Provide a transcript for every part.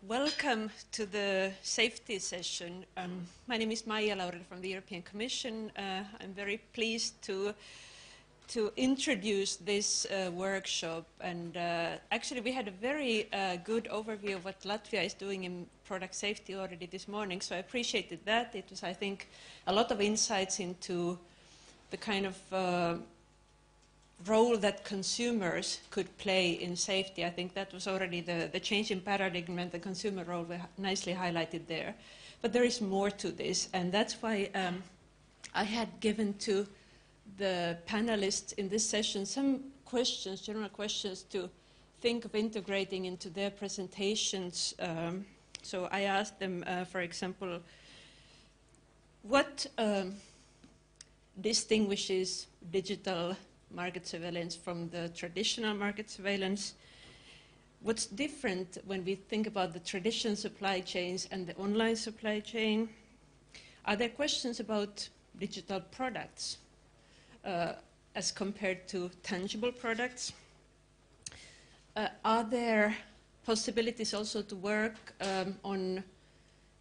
Welcome to the safety session. My name is Maija Laurila from the European Commission. I'm very pleased to introduce this workshop. And actually, we had a very good overview of what Latvia is doing in product safety already this morning. So I appreciated that. It was, I think, a lot of insights into the kind of role that consumers could play in safety. I think that was already the change in paradigm, and the consumer role were nicely highlighted there. But there is more to this, and that's why I had given to the panelists in this session some questions, general questions, to think of integrating into their presentations. So I asked them, for example, what distinguishes digital market surveillance from the traditional market surveillance? What's different when we think about the traditional supply chains and the online supply chain? Are there questions about digital products as compared to tangible products? Are there possibilities also to work on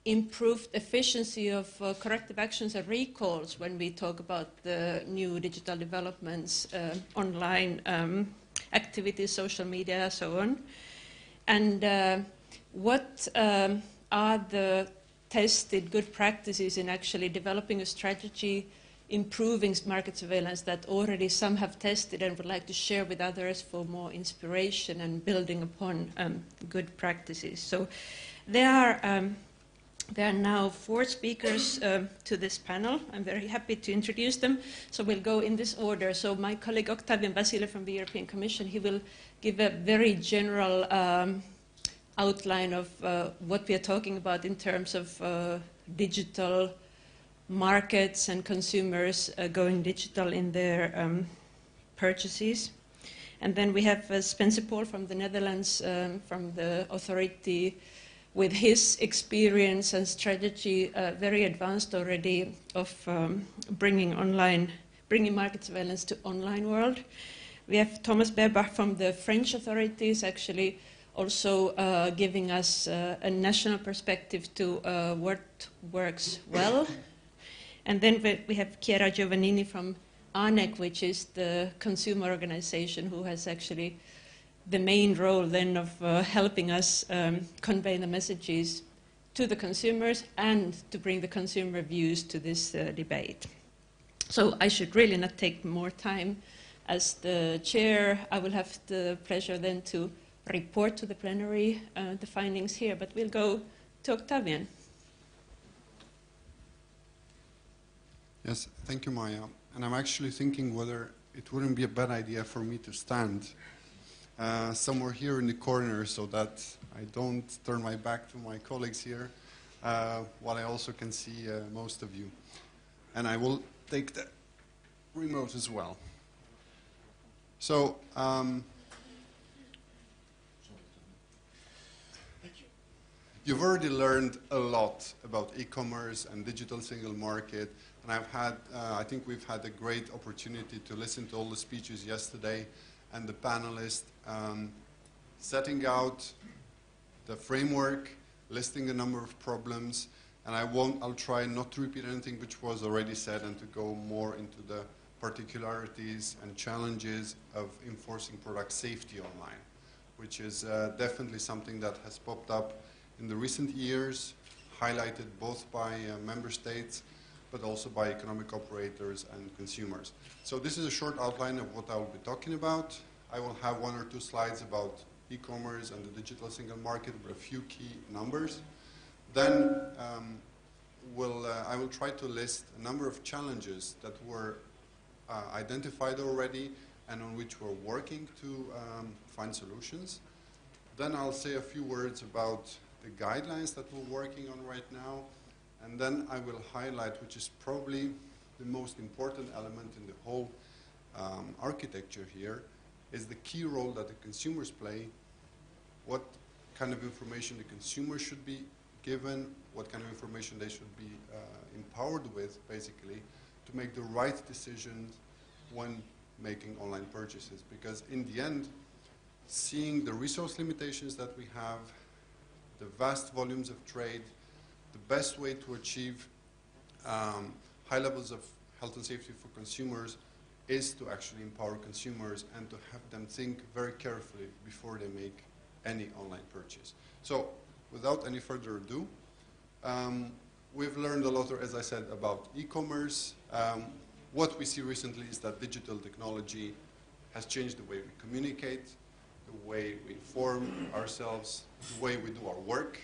improved efficiency of corrective actions and recalls when we talk about the new digital developments, online activities, social media, so on? And what are the tested good practices in actually developing a strategy, improving market surveillance that already some have tested and would like to share with others for more inspiration and building upon good practices? So there are now 4 speakers to this panel. I'm very happy to introduce them. So we'll go in this order. So my colleague Octavian Vasile from the European Commission, he will give a very general outline of what we are talking about in terms of digital markets and consumers going digital in their purchases. And then we have Spencer Paul from the Netherlands, from the authority, with his experience and strategy, very advanced already, of bringing market surveillance to online world. We have Thomas Berbach from the French authorities, actually also giving us a national perspective to what works well. And then we have Chiara Giovannini from ANEC, which is the consumer organization who has actually the main role then of helping us convey the messages to the consumers and to bring the consumer views to this debate. So I should really not take more time. As the chair, I will have the pleasure then to report to the plenary the findings here, but we'll go to Octavian. Yes, thank you, Maija. And I'm actually thinking whether it wouldn't be a bad idea for me to stand somewhere here in the corner so that I don't turn my back to my colleagues here, while I also can see most of you. And I will take the remote as well. So, you've already learned a lot about e-commerce and digital single market, and I think we've had a great opportunity to listen to all the speeches yesterday and the panelists setting out the framework, listing a number of problems, and I'll try not to repeat anything which was already said and to go more into the particularities and challenges of enforcing product safety online, which is definitely something that has popped up in the recent years, highlighted both by member states, but also by economic operators and consumers. So this is a short outline of what I will be talking about. I will have 1 or 2 slides about e-commerce and the digital single market with a few key numbers. Then I will try to list a number of challenges that were identified already and on which we're working to find solutions. Then I'll say a few words about the guidelines that we're working on right now. And then I will highlight, which is probably the most important element in the whole architecture here, is the key role that the consumers play, what kind of information the consumer should be given, what kind of information they should be empowered with, basically, to make the right decisions when making online purchases. Because in the end, seeing the resource limitations that we have, the vast volumes of trade. The best way to achieve high levels of health and safety for consumers is to actually empower consumers and to have them think very carefully before they make any online purchase. So, without any further ado, we've learned a lot, as I said, about e-commerce. What we see recently is that digital technology has changed the way we communicate, the way we inform ourselves, the way we do our work.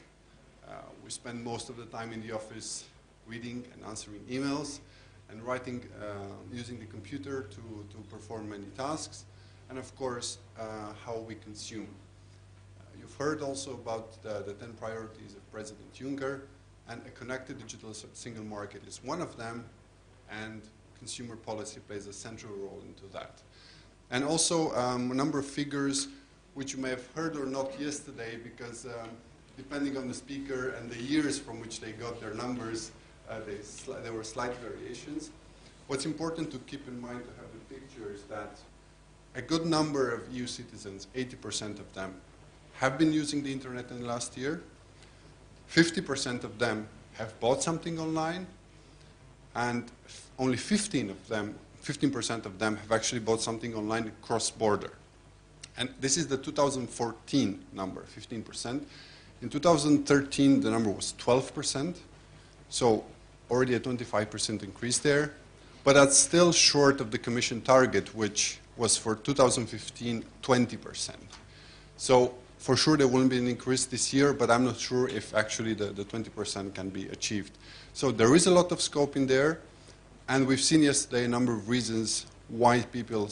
We spend most of the time in the office reading and answering emails and writing, using the computer to perform many tasks, and of course, how we consume. You've heard also about the 10 priorities of President Juncker, and a connected digital single market is one of them, and consumer policy plays a central role into that. And also a number of figures which you may have heard or not yesterday, because depending on the speaker and the years from which they got their numbers, there were slight variations. What's important to keep in mind to have the picture is that a good number of EU citizens, 80% of them, have been using the internet in the last year. 50% of them have bought something online, and only 15% of them have actually bought something online cross-border. And this is the 2014 number, 15%. In 2013, the number was 12%, so already a 25% increase there. But that's still short of the Commission target, which was for 2015, 20%. So for sure there will be an increase this year, but I'm not sure if actually the 20% can be achieved. So there is a lot of scope in there, and we've seen yesterday a number of reasons why people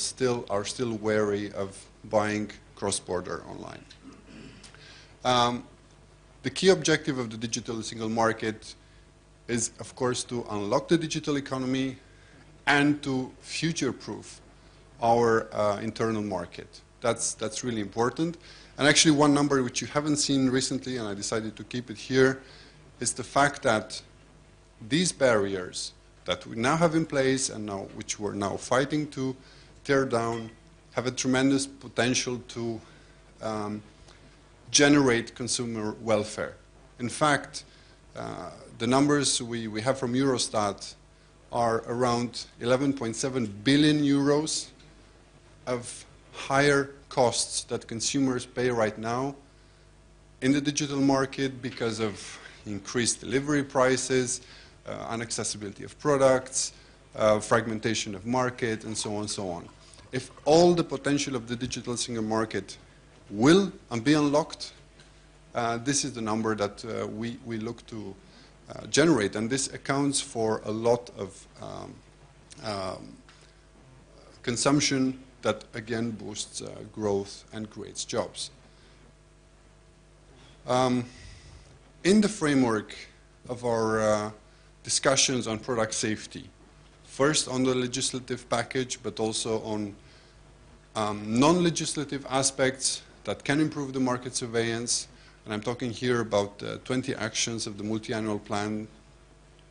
are still wary of buying cross-border online. The key objective of the digital single market is, of course, to unlock the digital economy and to future-proof our internal market. That's really important. And actually one number which you haven't seen recently, and I decided to keep it here, is the fact that these barriers that we now have in place and which we're now fighting to tear down have a tremendous potential to generate consumer welfare. In fact, the numbers we have from Eurostat are around 11.7 billion euros of higher costs that consumers pay right now in the digital market because of increased delivery prices, inaccessibility of products, fragmentation of market, and so on and so on. If all the potential of the digital single market will be unlocked, this is the number that we look to generate, and this accounts for a lot of consumption that again boosts growth and creates jobs. In the framework of our discussions on product safety, first on the legislative package, but also on non-legislative aspects that can improve the market surveillance, and I'm talking here about 20 actions of the multi-annual plan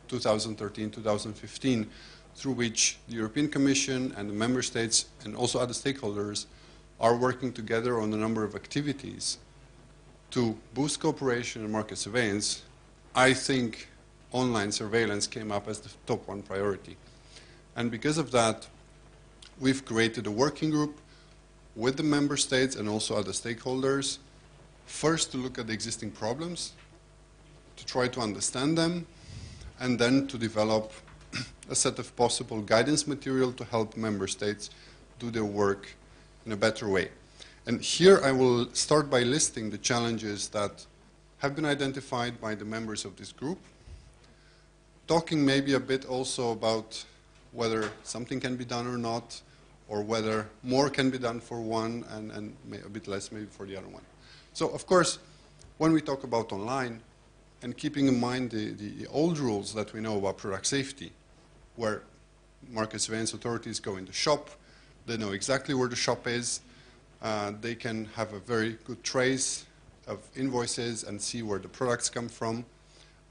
2013-2015, through which the European Commission and the Member States and also other stakeholders are working together on a number of activities to boost cooperation and market surveillance. I think online surveillance came up as the top one priority. And because of that, we've created a working group with the Member States and also other stakeholders, first to look at the existing problems, to try to understand them, and then to develop a set of possible guidance material to help Member States do their work in a better way. And here I will start by listing the challenges that have been identified by the members of this group, talking maybe a bit also about whether something can be done or not, or whether more can be done for one and a bit less maybe for the other one. So, of course, when we talk about online, and keeping in mind the old rules that we know about product safety, where market surveillance authorities go in the shop, they know exactly where the shop is, they can have a very good trace of invoices and see where the products come from.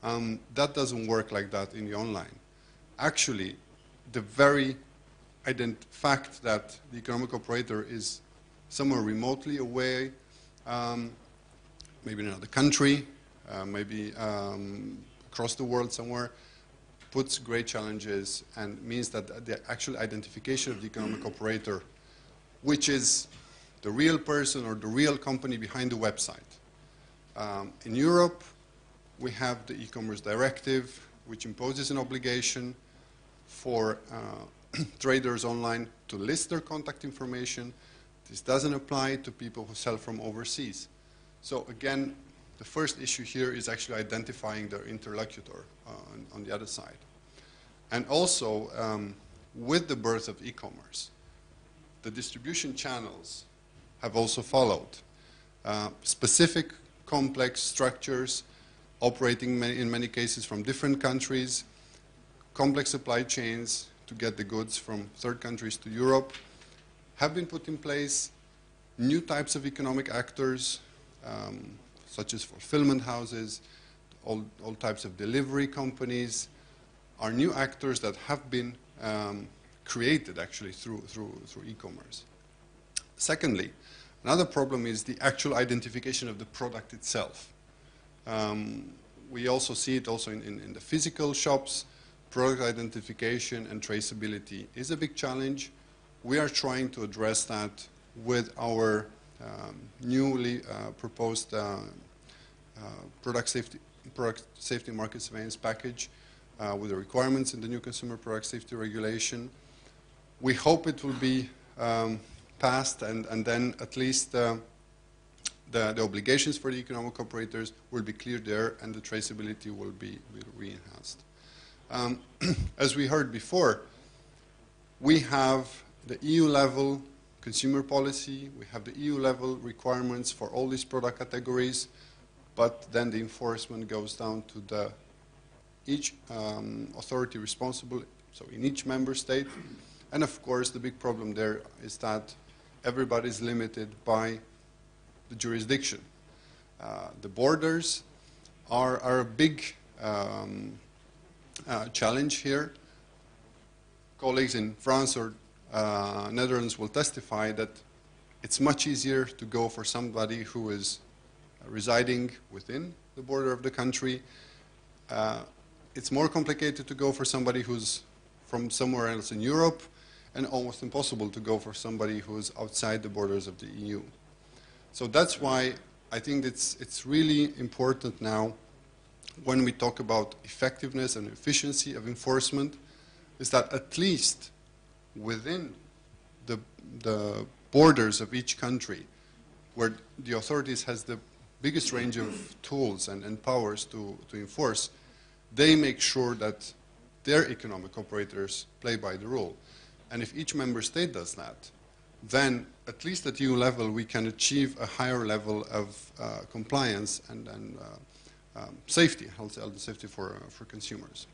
That doesn't work like that in the online. Actually, the very fact that the economic operator is somewhere remotely away, maybe in another country, maybe across the world somewhere, puts great challenges and means that the actual identification of the economic operator, which is the real person or the real company behind the website. In Europe, we have the e-commerce directive, which imposes an obligation for traders online to list their contact information. This doesn't apply to people who sell from overseas. So again, the first issue here is actually identifying their interlocutor on the other side. And also, with the birth of e-commerce, the distribution channels have also followed. Specific complex structures operating in many cases from different countries, complex supply chains to get the goods from third countries to Europe have been put in place. New types of economic actors, such as fulfillment houses, all types of delivery companies, are new actors that have been created actually through e-commerce. Secondly, another problem is the actual identification of the product itself. We also see it also in the physical shops. Product identification and traceability is a big challenge. We are trying to address that with our newly proposed product safety market surveillance package with the requirements in the new consumer product safety regulation. We hope it will be passed, and then at least the obligations for the economic operators will be clear there, and the traceability will be re-enhanced. As we heard before, we have the EU level consumer policy, we have the EU level requirements for all these product categories, but then the enforcement goes down to each authority responsible, so in each member state. And of course, the big problem there is that everybody is limited by the jurisdiction. The borders are a big challenge here. Colleagues in France or Netherlands will testify that it's much easier to go for somebody who is residing within the border of the country. It's more complicated to go for somebody who's from somewhere else in Europe, and almost impossible to go for somebody who's outside the borders of the EU. So that's why I think it's really important now, when we talk about effectiveness and efficiency of enforcement, is that at least within the borders of each country, where the authorities has the biggest range of tools and powers to enforce, they make sure that their economic operators play by the rule. And if each member state does that, then at least at EU level we can achieve a higher level of compliance and safety, health and safety for consumers.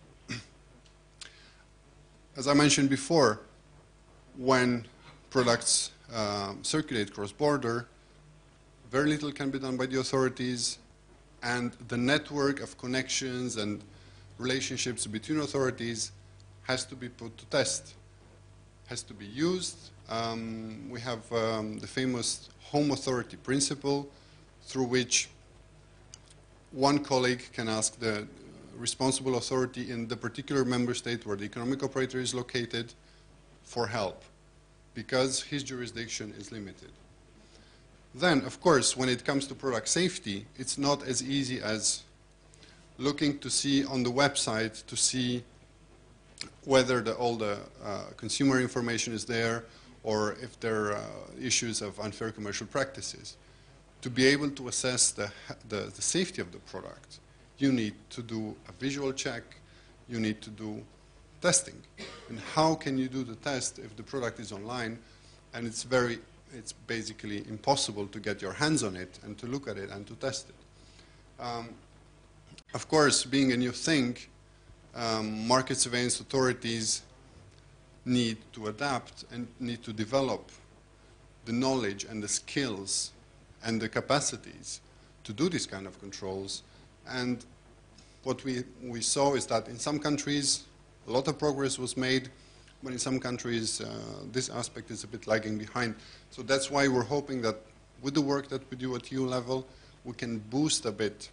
As I mentioned before, when products circulate cross-border, very little can be done by the authorities, and the network of connections and relationships between authorities has to be put to test, has to be used. We have the famous home authority principle, through which one colleague can ask the responsible authority in the particular member state where the economic operator is located for help, because his jurisdiction is limited. Then, of course, when it comes to product safety, it's not as easy as looking to see on the website to see whether all the consumer information is there, or if there are issues of unfair commercial practices. To be able to assess the safety of the product, you need to do a visual check, you need to do testing. And how can you do the test if the product is online and it's basically impossible to get your hands on it and to look at it and to test it? Of course, being a new thing, market surveillance authorities need to adapt and need to develop the knowledge and the skills and the capacities to do these kind of controls. And what we saw is that in some countries a lot of progress was made, but in some countries this aspect is a bit lagging behind. So that's why we're hoping that with the work that we do at EU level, we can boost a bit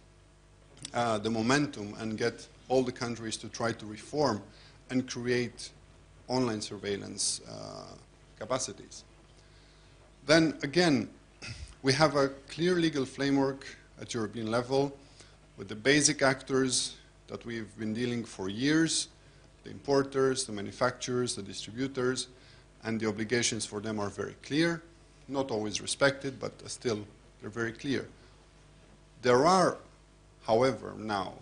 the momentum and get all the countries to try to reform and create online surveillance capacities. Then again, we have a clear legal framework at European level with the basic actors that we've been dealing for years, the importers, the manufacturers, the distributors, and the obligations for them are very clear, not always respected, but still they're very clear. There are, however, now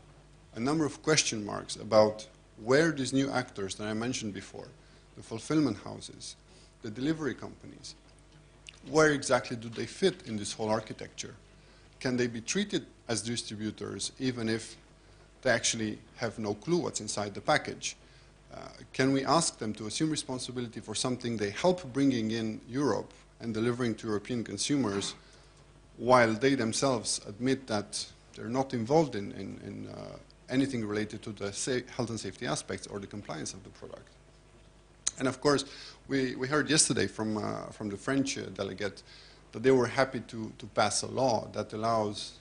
a number of question marks about where these new actors that I mentioned before, the fulfillment houses, the delivery companies, where exactly do they fit in this whole architecture? Can they be treated as distributors even if they actually have no clue what's inside the package? Can we ask them to assume responsibility for something they help bringing in Europe and delivering to European consumers while they themselves admit that they're not involved in anything related to the health and safety aspects or the compliance of the product? And of course, we heard yesterday from the French delegate that they were happy to pass a law that allows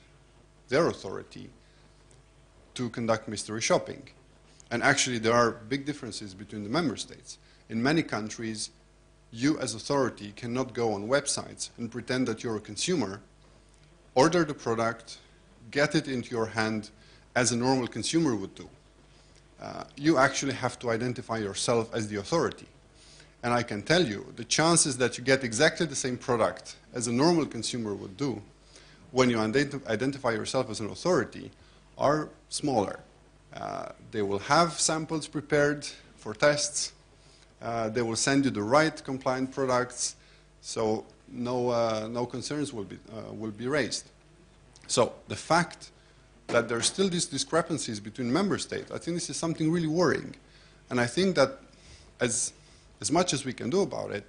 their authority to conduct mystery shopping. And actually, there are big differences between the member states. In many countries, you as authority cannot go on websites and pretend that you're a consumer, order the product, get it into your hand as a normal consumer would do. You actually have to identify yourself as the authority. And I can tell you, the chances that you get exactly the same product as a normal consumer would do when you identify yourself as an authority are smaller. They will have samples prepared for tests. They will send you the right compliant products, so no concerns will be raised. So the fact that there are still these discrepancies between member states, I think this is something really worrying. And I think that as much as we can do about it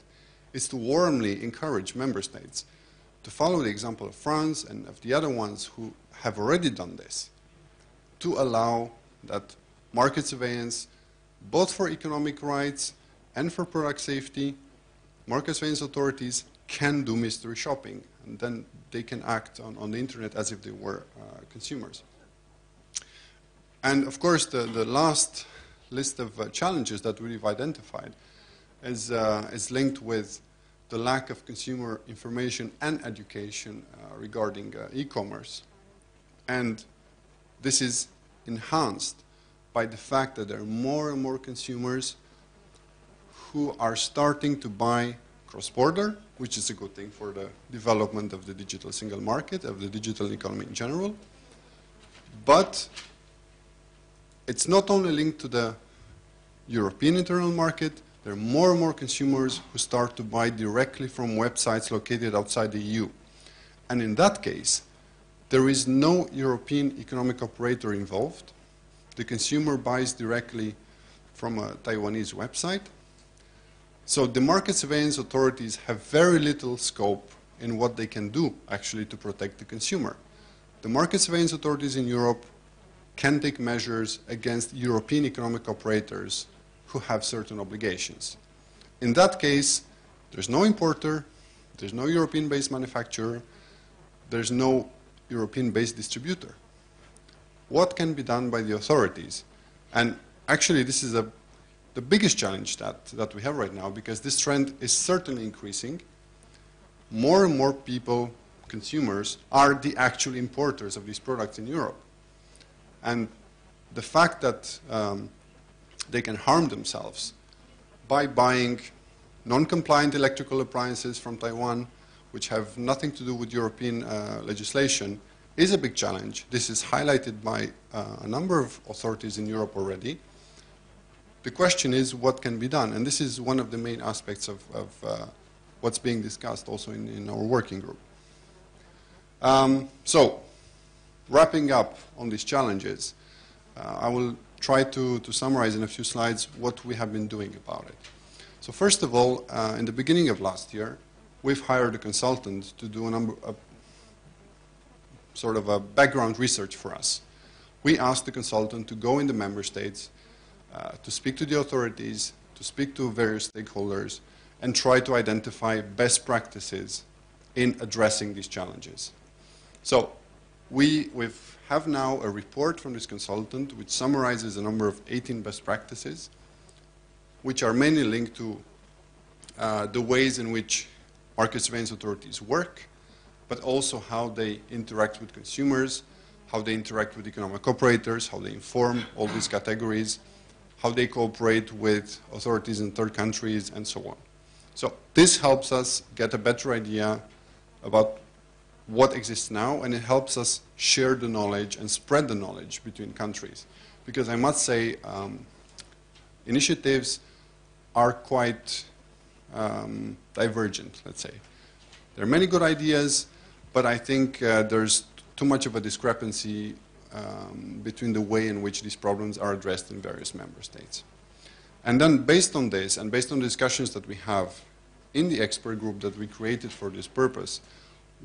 is to warmly encourage member states to follow the example of France and of the other ones who have already done this, to allow that market surveillance, both for economic rights and for product safety, market surveillance authorities can do mystery shopping, and then they can act on the internet as if they were consumers. And of course, the last list of challenges that we've identified is linked with the lack of consumer information and education regarding e-commerce. And this is enhanced by the fact that there are more and more consumers who are starting to buy cross-border, which is a good thing for the development of the digital single market, of the digital economy in general. But it's not only linked to the European internal market, there are more and more consumers who start to buy directly from websites located outside the EU. And in that case, there is no European economic operator involved. The consumer buys directly from a Taiwanese website. So the market surveillance authorities have very little scope in what they can do actually to protect the consumer. The market surveillance authorities in Europe can take measures against European economic operators who have certain obligations. In that case, there's no importer, there's no European-based manufacturer, there's no European-based distributor. What can be done by the authorities? And actually, this is the biggest challenge that we have right now, because this trend is certainly increasing. More and more people, consumers, are the actual importers of these products in Europe. And the fact that they can harm themselves by buying non-compliant electrical appliances from Taiwan, which have nothing to do with European legislation, is a big challenge. This is highlighted by a number of authorities in Europe already. The question is what can be done, and this is one of the main aspects of what's being discussed also in our working group. So, wrapping up on these challenges, I will try to summarize in a few slides what we have been doing about it. So first of all, in the beginning of last year, we've hired a consultant to do sort of a background research for us. We asked the consultant to go in the member states, to speak to the authorities, to speak to various stakeholders, and try to identify best practices in addressing these challenges. So We have now a report from this consultant which summarizes a number of 18 best practices, which are mainly linked to the ways in which market surveillance authorities work, but also how they interact with consumers, how they interact with economic operators, how they inform all these categories, how they cooperate with authorities in third countries, and so on. So this helps us get a better idea about what exists now, and it helps us share the knowledge and spread the knowledge between countries. Because I must say, initiatives are quite divergent, let's say. There are many good ideas, but I think there's too much of a discrepancy between the way in which these problems are addressed in various member states. And then based on this, and based on the discussions that we have in the expert group that we created for this purpose,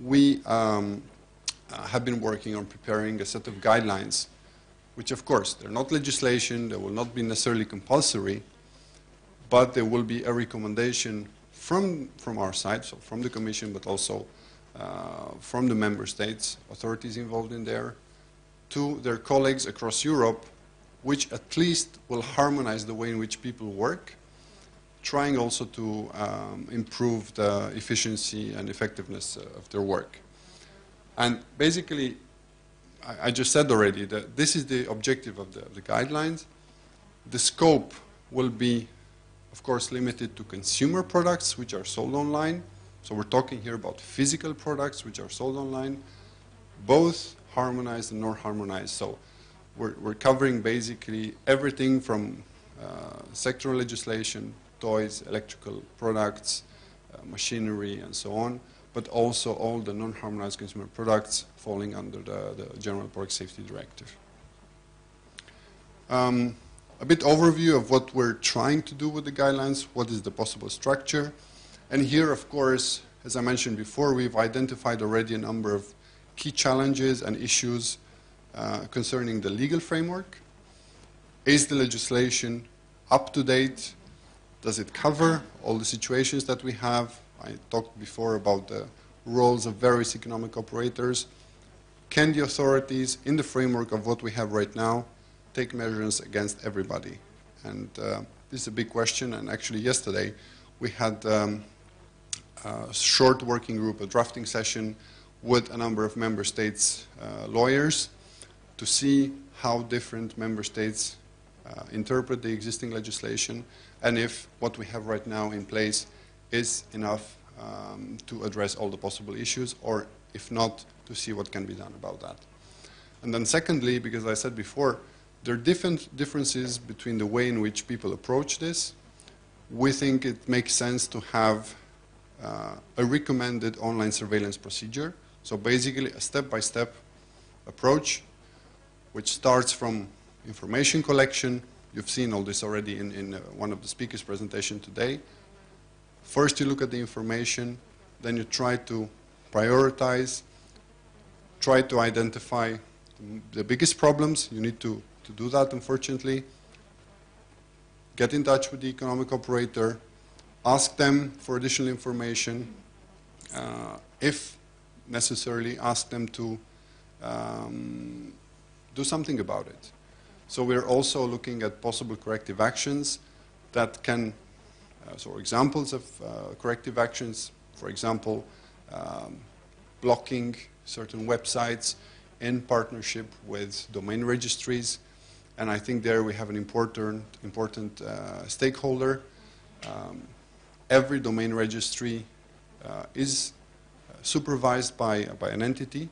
we have been working on preparing a set of guidelines, which of course, they're not legislation, they will not be necessarily compulsory, but there will be a recommendation from our side, so from the Commission, but also from the member states, authorities involved in there, to their colleagues across Europe, which at least will harmonize the way in which people work, trying also to improve the efficiency and effectiveness of their work. And basically, I just said already that this is the objective of the guidelines. The scope will be, of course, limited to consumer products which are sold online. So we're talking here about physical products which are sold online, both harmonized and non-harmonized. So we're covering basically everything from sectoral legislation, toys, electrical products, machinery, and so on, but also all the non-harmonized consumer products falling under the General Product Safety Directive. A bit overview of what we're trying to do with the guidelines, what is the possible structure. And here, of course, as I mentioned before, we've identified already a number of key challenges and issues concerning the legal framework. Is the legislation up to date? Does it cover all the situations that we have? I talked before about the roles of various economic operators. Can the authorities, in the framework of what we have right now, take measures against everybody? And this is a big question, and actually yesterday we had a short working group, a drafting session with a number of member states' lawyers to see how different member states interpret the existing legislation, and if what we have right now in place is enough to address all the possible issues, or if not, to see what can be done about that. And then secondly, because I said before, there are differences between the way in which people approach this. We think it makes sense to have a recommended online surveillance procedure. So basically a step-by-step approach, which starts from information collection. You've seen all this already in one of the speakers' presentation today. First you look at the information, then you try to prioritize, try to identify the biggest problems. You need to do that, unfortunately. Get in touch with the economic operator, ask them for additional information, if necessarily ask them to do something about it. So we're also looking at possible corrective actions that can, so examples of corrective actions, for example, blocking certain websites in partnership with domain registries. And I think there we have an important stakeholder. Every domain registry is supervised by an entity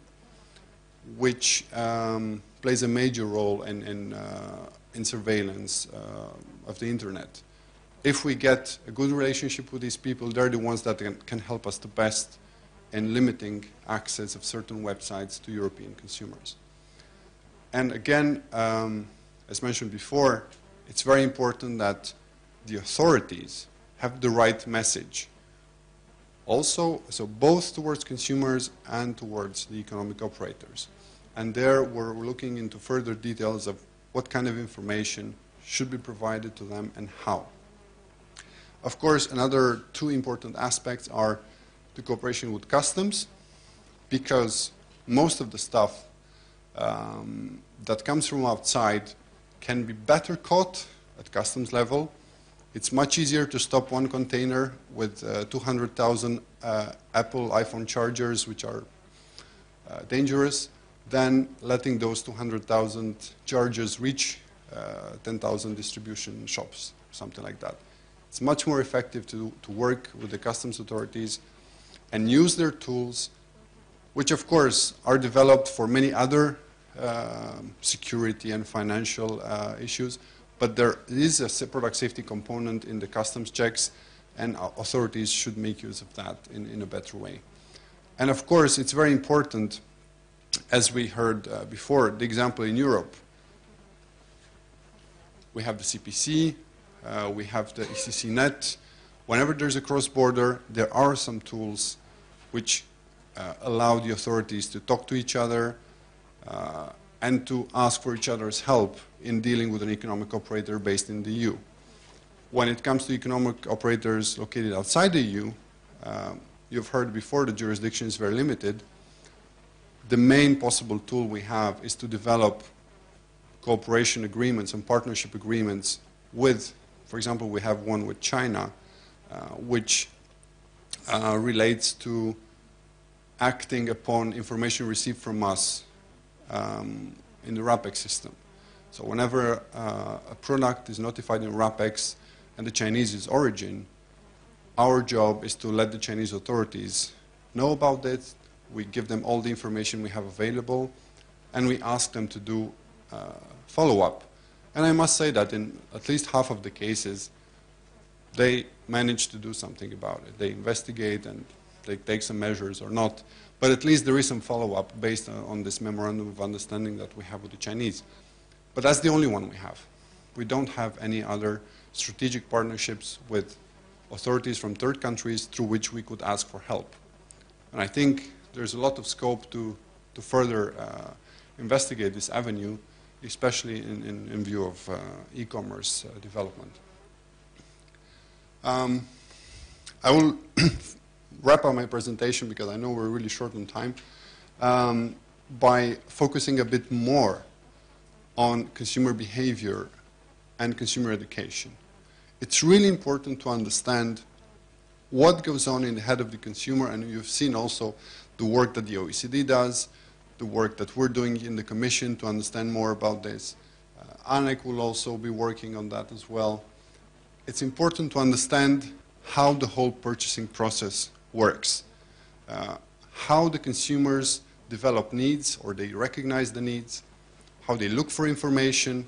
which plays a major role in surveillance of the internet. If we get a good relationship with these people, they're the ones that can help us the best in limiting access of certain websites to European consumers. And again, as mentioned before, it's very important that the authorities have the right message. Also, so both towards consumers and towards the economic operators. And there we're looking into further details of what kind of information should be provided to them and how. Of course, another two important aspects are the cooperation with customs, because most of the stuff that comes from outside can be better caught at customs level. It's much easier to stop one container with 200,000 Apple iPhone chargers, which are dangerous, than letting those 200,000 chargers reach 10,000 distribution shops, something like that. It's much more effective to work with the customs authorities and use their tools, which of course are developed for many other security and financial issues, but there is a product safety component in the customs checks, and authorities should make use of that in a better way. And of course, it's very important, as we heard before, the example in Europe. We have the CPC, we have the ECC net. Whenever there's a cross-border, there are some tools which allow the authorities to talk to each other and to ask for each other's help in dealing with an economic operator based in the EU. When it comes to economic operators located outside the EU, you've heard before the jurisdiction is very limited. The main possible tool we have is to develop cooperation agreements and partnership agreements with, for example, we have one with China, which relates to acting upon information received from us in the RAPEX system. So whenever a product is notified in RAPEX and the Chinese origin, our job is to let the Chinese authorities know about it. We give them all the information we have available, and we ask them to do follow-up. And I must say that in at least half of the cases, they manage to do something about it. They investigate and they take some measures or not. But at least there is some follow-up based on this memorandum of understanding that we have with the Chinese. But that's the only one we have. We don't have any other strategic partnerships with authorities from third countries through which we could ask for help. And I think there's a lot of scope to further investigate this avenue, especially in view of e-commerce development. I will wrap up my presentation, because I know we're really short on time, by focusing a bit more on consumer behavior and consumer education. It's really important to understand what goes on in the head of the consumer, and you've seen also the work that the OECD does, the work that we're doing in the Commission to understand more about this. ANEC will also be working on that as well. It's important to understand how the whole purchasing process works, how the consumers develop needs, or they recognize the needs, how they look for information.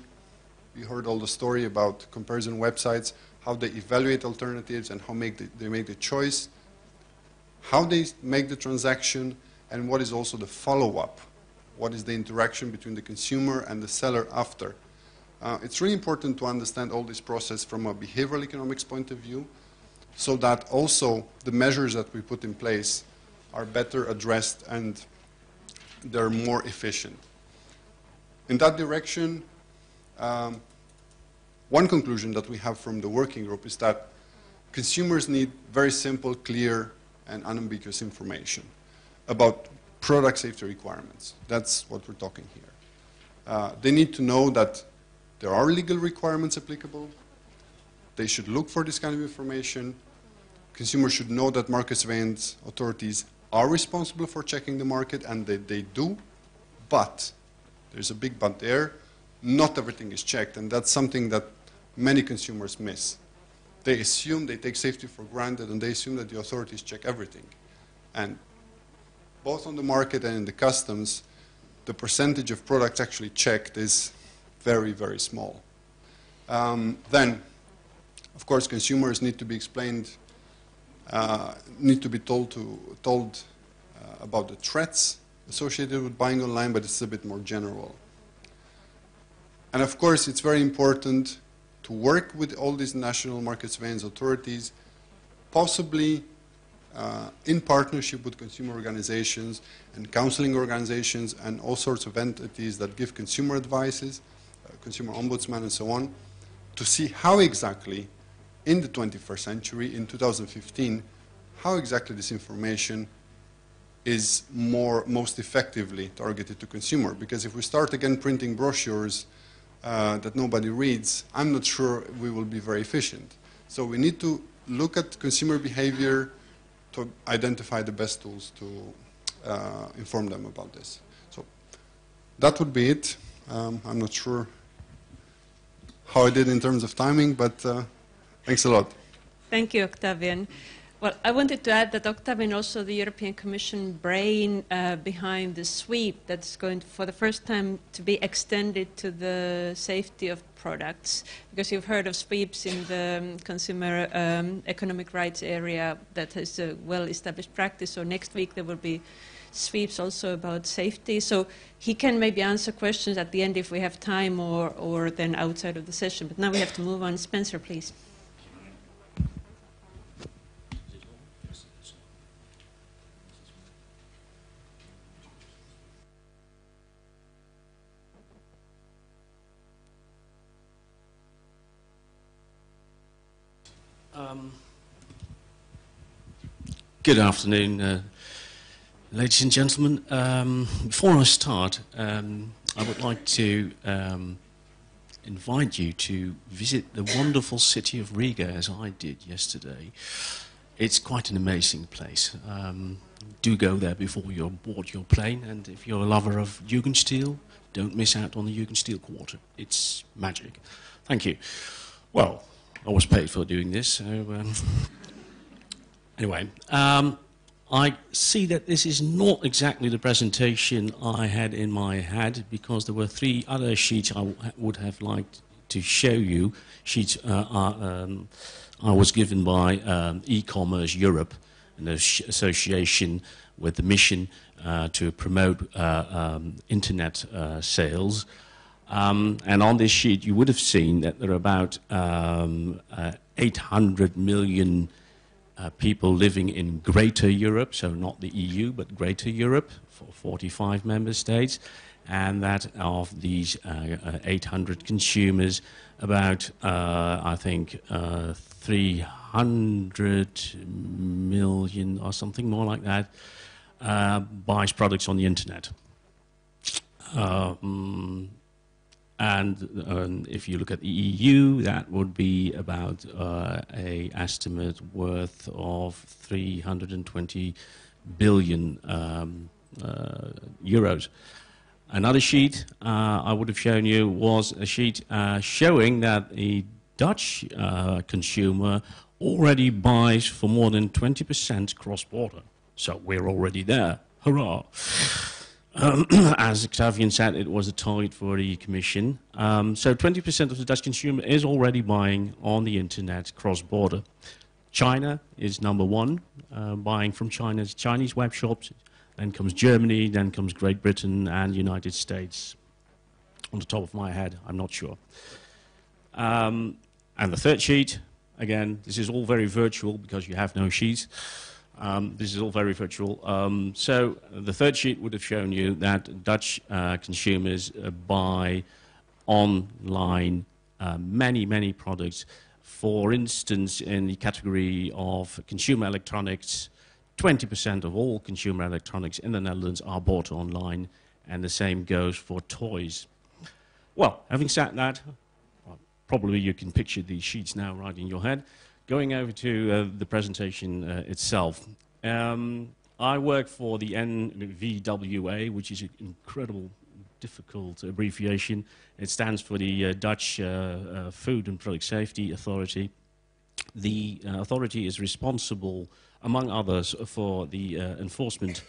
You heard all the story about comparison websites, how they evaluate alternatives and how they make the choice, how they make the transaction, and what is also the follow-up. What is the interaction between the consumer and the seller after? It's really important to understand all this process from a behavioral economics point of view, so that also the measures that we put in place are better addressed and they're more efficient. In that direction, one conclusion that we have from the working group is that consumers need very simple, clear, and unambiguous information about product safety requirements. That's what we're talking here. They need to know that there are legal requirements applicable. They should look for this kind of information. Consumers should know that market surveillance authorities are responsible for checking the market, and they do, but there's a big but there. Not everything is checked, and that's something that many consumers miss. They assume, they take safety for granted, and they assume that the authorities check everything. And both on the market and in the customs, the percentage of products actually checked is very, very small. Then, of course, consumers need to be explained, need to be told about the threats associated with buying online, but it's a bit more general. And of course, it's very important to work with all these national market surveillance authorities, possibly in partnership with consumer organizations and counseling organizations and all sorts of entities that give consumer advices, consumer ombudsman and so on, to see how exactly in the 21st century, in 2015, how exactly this information is most effectively targeted to consumer. Because if we start again printing brochures that nobody reads, I'm not sure we will be very efficient. So we need to look at consumer behavior to identify the best tools to inform them about this. So that would be it. I'm not sure how I did in terms of timing, but thanks a lot. Thank you, Octavian. Well, I wanted to add that Octavian, also the European Commission brain behind the sweep that's going to, for the first time, to be extended to the safety of products. Because you've heard of sweeps in the consumer economic rights area that is a well-established practice. So next week there will be sweeps also about safety. So he can maybe answer questions at the end if we have time, or then outside of the session. But now we have to move on. Spencer, please. Good afternoon, ladies and gentlemen. Before I start, I would like to invite you to visit the wonderful city of Riga, as I did yesterday. It's quite an amazing place. Do go there before you board your plane, and if you're a lover of Jugendstil, don't miss out on the Jugendstil Quarter. It's magic. Thank you. Well, I was paid for doing this, so anyway, I see that this is not exactly the presentation I had in my head, because there were 3 other sheets I would have liked to show you. Sheets I was given by Ecommerce Europe, an association with the mission to promote internet sales. And on this sheet you would have seen that there are about 800 million people living in Greater Europe, so not the EU, but Greater Europe, for 45 member states, and that of these 800 consumers, about, I think, 300 million or something more like that, buys products on the internet. And if you look at the EU, that would be about an estimate worth of 320 billion euros. Another sheet I would have shown you was a sheet showing that the Dutch consumer already buys for more than 20% cross-border. So we're already there. Hurrah! As Octavian said, it was a target for the Commission. So 20% of the Dutch consumer is already buying on the internet cross-border. China is number 1, buying from Chinese web shops. Then comes Germany, then comes Great Britain and United States. On the top of my head, I'm not sure. And the third sheet, again, this is all very virtual because you have no sheets. This is all very virtual. So the third sheet would have shown you that Dutch consumers buy online many, many products. For instance, in the category of consumer electronics, 20% of all consumer electronics in the Netherlands are bought online, and the same goes for toys. Well, having said that, probably you can picture these sheets now right in your head. Going over to the presentation itself. I work for the NVWA, which is an incredible, difficult abbreviation. It stands for the Dutch Food and Product Safety Authority. The authority is responsible, among others, for the enforcement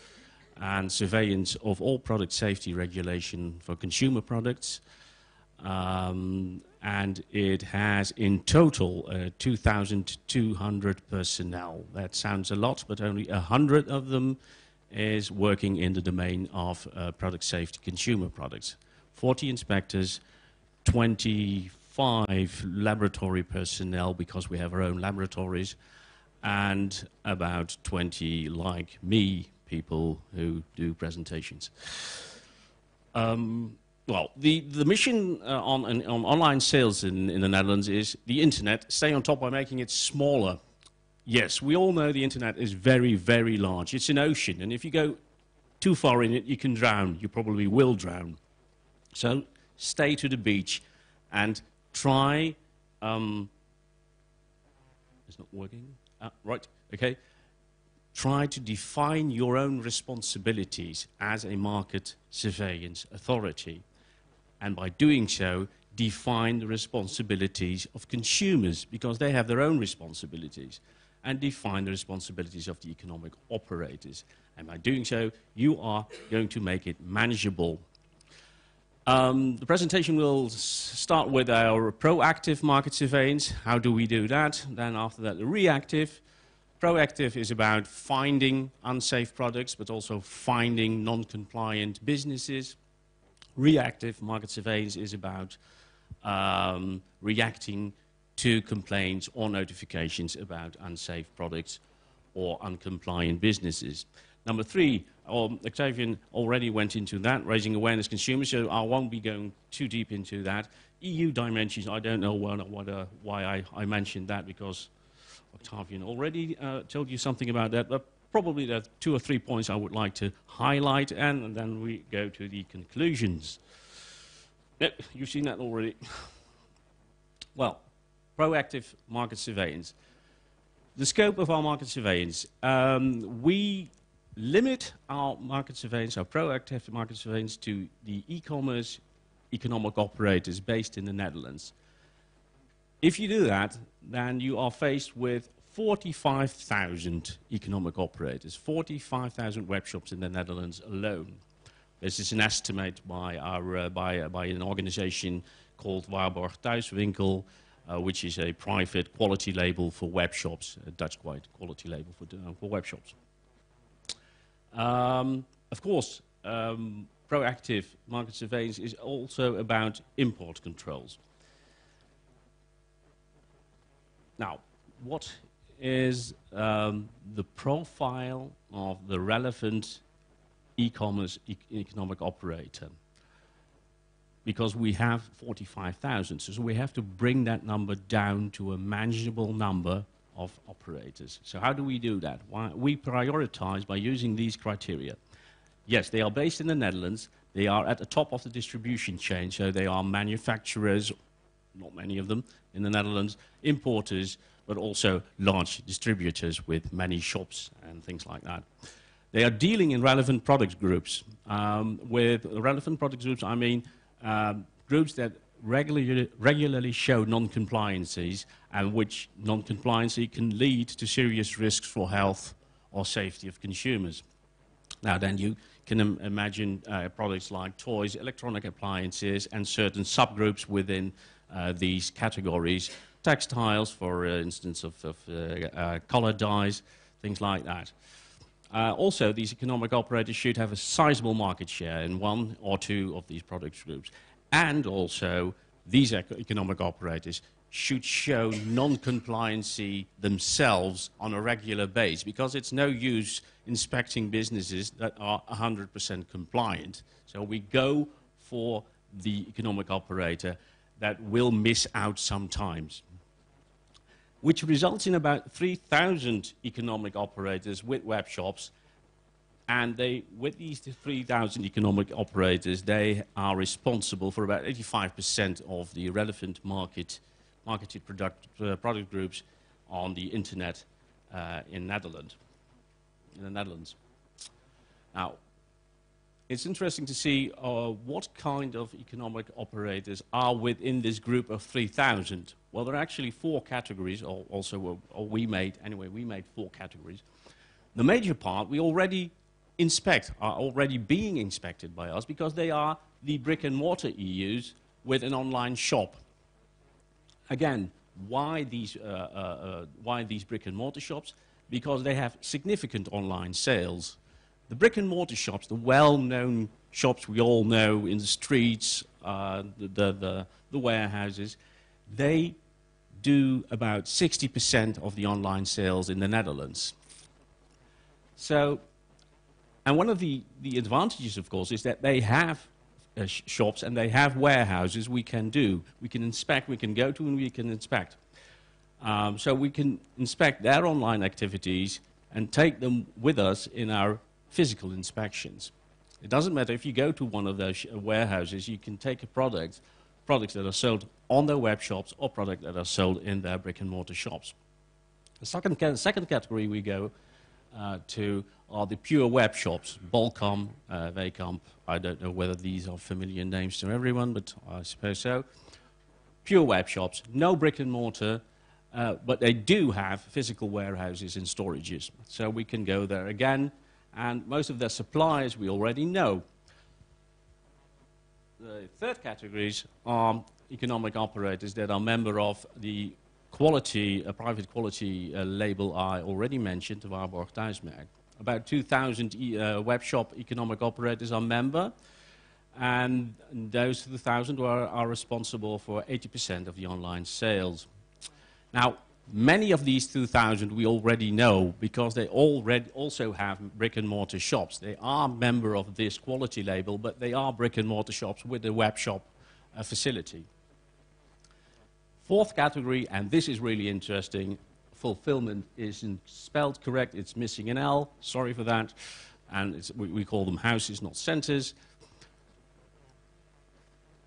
and surveillance of all product safety regulation for consumer products. And it has in total 2,200 personnel. That sounds a lot, but only 100 of them is working in the domain of product safety consumer products. 40 inspectors, 25 laboratory personnel, because we have our own laboratories, and about 20, like me, people who do presentations. Well, the mission on online sales in the Netherlands is the internet, stay on top by making it smaller. Yes, we all know the internet is very, very large. It's an ocean, and if you go too far in it, you can drown. You probably will drown. So stay to the beach and try... it's not working. Right, okay. Try to define your own responsibilities as a market surveillance authority. And by doing so, define the responsibilities of consumers, because they have their own responsibilities, and define the responsibilities of the economic operators. And by doing so, you are going to make it manageable. The presentation will start with our proactive market surveillance. How do we do that? Then after that, the reactive. Proactive is about finding unsafe products, but also finding non-compliant businesses. Reactive market surveillance is about reacting to complaints or notifications about unsafe products or uncompliant businesses. Number 3, Octavian already went into that, raising awareness consumers, so I won't be going too deep into that. EU dimensions, I don't know why I mentioned that, because Octavian already told you something about that, but probably there are 2 or 3 points I would like to highlight, and then we go to the conclusions. Yep, you've seen that already. Well, proactive market surveillance. The scope of our market surveillance. We limit our market surveillance, our proactive market surveillance, to the e-commerce economic operators based in the Netherlands. If you do that, then you are faced with 45,000 economic operators, 45,000 web shops in the Netherlands alone. This is an estimate by an organization called Waarborg Thuiswinkel, which is a private quality label for web shops, a Dutch quality label for web shops. Of course, proactive market surveillance is also about import controls. Now, what is the profile of the relevant e-commerce economic operator? Because we have 45,000, so we have to bring that number down to a manageable number of operators. So how do we do that? We prioritize by using these criteria. Yes, they are based in the Netherlands. They are at the top of the distribution chain, so they are manufacturers, not many of them, in the Netherlands, importers, but also large distributors with many shops and things like that. They are dealing in relevant product groups. With relevant product groups, I mean groups that regularly show non-compliances, and which non-compliancy can lead to serious risks for health or safety of consumers. Now then you can imagine products like toys, electronic appliances, and certain subgroups within these categories. Textiles, for instance, of color dyes, things like that. Also, these economic operators should have a sizable market share in 1 or 2 of these product groups. And also, these economic operators should show non-compliancy themselves on a regular basis, because it's no use inspecting businesses that are 100% compliant. So we go for the economic operator that will miss out sometimes, which results in about 3,000 economic operators with web shops. And with these 3,000 economic operators, they are responsible for about 85% of the relevant marketed product groups on the internet in the Netherlands. Now, it's interesting to see what kind of economic operators are within this group of 3,000. Well, there are actually 4 categories, we made 4 categories. The major part we already inspect, are already being inspected by us, because they are the brick and mortar EUs with an online shop. Again, why these brick and mortar shops? Because they have significant online sales. The brick and mortar shops, the well-known shops we all know in the streets, the warehouses, they do about 60% of the online sales in the Netherlands. So, and one of the advantages, of course, is that they have shops and they have warehouses we can do. We can inspect, we can go to and we can inspect. So we can inspect their online activities and take them with us in our physical inspections. It doesn't matter if you go to one of those warehouses, you can take a products that are sold on their web shops or products that are sold in their brick and mortar shops. The second category we go to are the pure web shops, Bolcom, Vacamp. I don't know whether these are familiar names to everyone, but I suppose so. Pure web shops, no brick and mortar, but they do have physical warehouses and storages. So we can go there again, and most of their suppliers we already know. The third categories are economic operators that are member of the quality, private quality label I already mentioned, the Waarborg Thuismerk. About 2,000 web shop economic operators are member, and those 2,000 are responsible for 80% of the online sales. Now, many of these 2,000 we already know because they already also have brick and mortar shops. They are member of this quality label, but they are brick and mortar shops with a web shop facility. Fourth category, and this is really interesting, fulfillment isn't spelled correct, it's missing an L, sorry for that, and we call them houses, not centers.